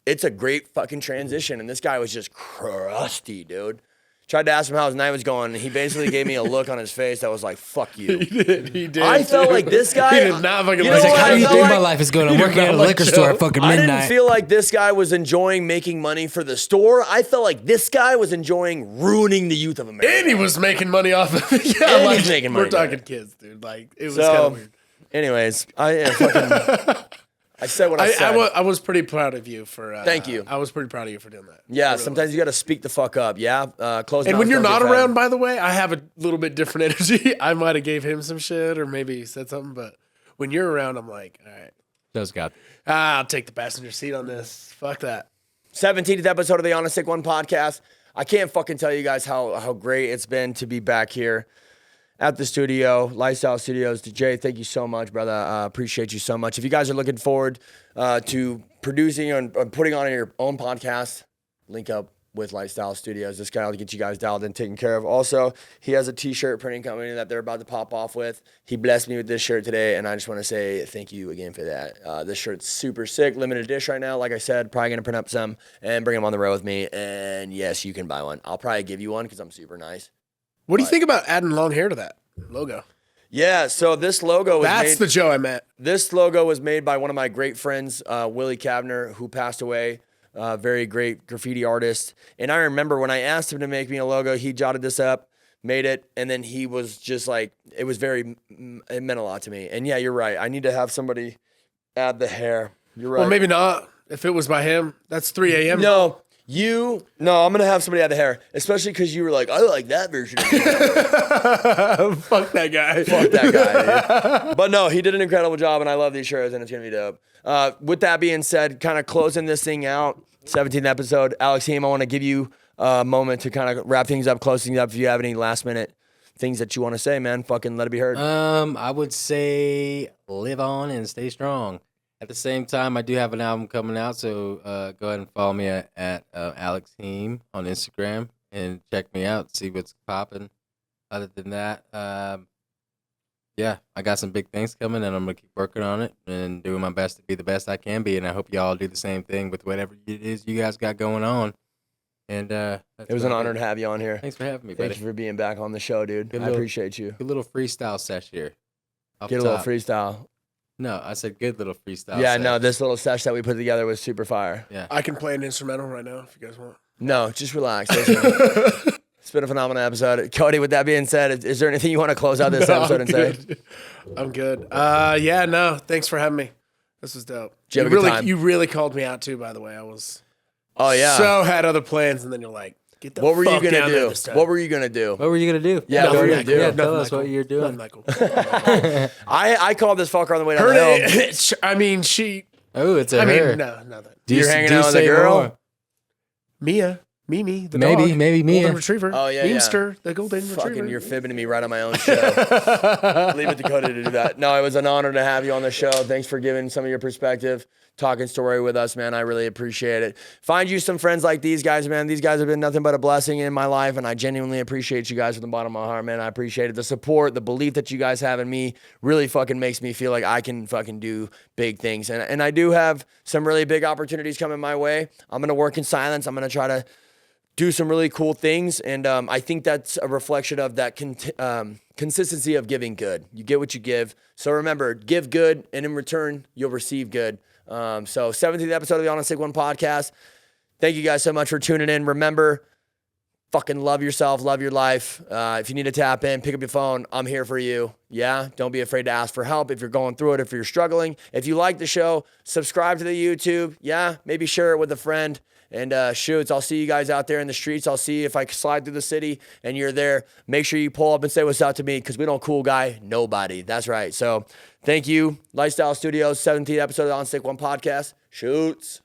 it's a great fucking transition. And this guy was just crusty, dude. Tried to ask him how his night was going, and he basically gave me a look on his face that was like, fuck you. He did. I felt like this guy. He did not fucking He's like, how do you think my life is going? I'm working at a liquor store at fucking midnight. I didn't feel like this guy was enjoying making money for the store. I felt like this guy was enjoying ruining the youth of America. And he was making money off of it. Yeah, And like, he's making money, we're talking right? kids, dude. Like, it was kind of weird. Anyways, I said what I said. I was pretty proud of you for. Thank you. I was pretty proud of you for doing that. Yeah, Really sometimes you got to speak the fuck up. Yeah, close. And mouths when you're don't not get fed. around, by the way, I have a little bit different energy. I might have gave him some shit or maybe said something, but when you're around, I'm like, all right, Joe's got I'll take the passenger seat on this. Fuck that. 17th episode of the On a Sick One podcast. I can't fucking tell you guys how great it's been to be back here at the studio, Lifestyle Studios. Jay, thank you so much, brother. Appreciate you so much. If you guys are looking forward to producing and putting on your own podcast, link up with Lifestyle Studios. This guy will get you guys dialed in, taken care of. Also, he has a t-shirt printing company that they're about to pop off with. He blessed me with this shirt today, and I just want to say thank you again for that. This shirt's super sick, limited edition right now. Like I said, probably going to print up some and bring them on the road with me. And yes, you can buy one. I'll probably give you one because I'm super nice. What do you think about adding long hair to that logo? Yeah, so this logo was That's the Joe I met. This logo was made by one of my great friends, Willie Kavner, who passed away. Very great graffiti artist. And I remember when I asked him to make me a logo, he jotted this up, made it, and then he was just like, it meant a lot to me. And yeah, you're right. I need to have somebody add the hair. You're right. Well, maybe not. If it was by him, that's 3 a.m. No, I'm going to have somebody add the hair, especially because you were like, I like that version of it. Fuck that guy. Fuck that guy, dude. But no, he did an incredible job, and I love these shirts, and it's going to be dope. With that being said, kind of closing this thing out, 17th episode, Alex Heem, I want to give you a moment to kind of wrap things up, close things up. If you have any last minute things that you want to say, man, fucking let it be heard. I would say live on and stay strong. At the same time, I do have an album coming out, so go ahead and follow me at Alex Heem on Instagram and check me out, see what's popping. Other than that, yeah, I got some big things coming, and I'm going to keep working on it and doing my best to be the best I can be, and I hope y'all do the same thing with whatever it is you guys got going on. And it was an honor to have you on here. Thanks for having me, buddy. Thank you for being back on the show, dude. I appreciate you. Good little freestyle sesh here. Get a little freestyle. No, I said good little freestyle. Yeah, sesh. no, this little sesh that we put together was super fire. Yeah. I can play an instrumental right now if you guys want. No, just relax. It's been a phenomenal episode. Cody, with that being said, is there anything you want to close out this episode and say? I'm good. Yeah, no, thanks for having me. This was dope. Did you have a good time? You really called me out too, by the way. I was had other plans, and then you're like, get the what were fuck you gonna down there do? this time. What were you gonna do? What were you gonna do? Yeah, what were you gonna do? Yeah, Nothing, tell us Michael. what you're doing. Nothing, Michael. I called this fucker on the way down the hill. I mean, she. Oh, it's a I her. mean, no, nothing. You're hanging out with a girl? Mimi, the Maybe, dog. maybe Mia. Golden retriever. Oh, yeah, Meemster, the golden retriever. Fucking, you're fibbing to me right on my own show. Leave it to Cody to do that. No, it was an honor to have you on the show. Thanks for giving some of your perspective. talking story with us, man. I really appreciate it. Find you some friends like these guys, man. These guys have been nothing but a blessing in my life, and I genuinely appreciate you guys from the bottom of my heart, man. I appreciate it. The support, the belief that you guys have in me really fucking makes me feel like I can fucking do big things. And I do have some really big opportunities coming my way. I'm going to work in silence. I'm going to try to do some really cool things. And I think that's a reflection of that consistency of giving good. You get what you give. So remember, give good, and in return, you'll receive good. So 17th episode of the On a Sick One podcast. Thank you guys so much for tuning in. Remember, fucking love yourself, love your life. If you need to tap in, pick up your phone. I'm here for you. Yeah, don't be afraid to ask for help if you're going through it, if you're struggling. If you like the show, subscribe to the YouTube. Yeah, maybe share it with a friend. And shoots, I'll see you guys out there in the streets. I'll see you if I slide through the city and you're there. Make sure you pull up and say what's up to me, because we don't cool guy nobody. That's right. So thank you. Lifestyle Studios, 17th episode of the On Sick One podcast. Shoots.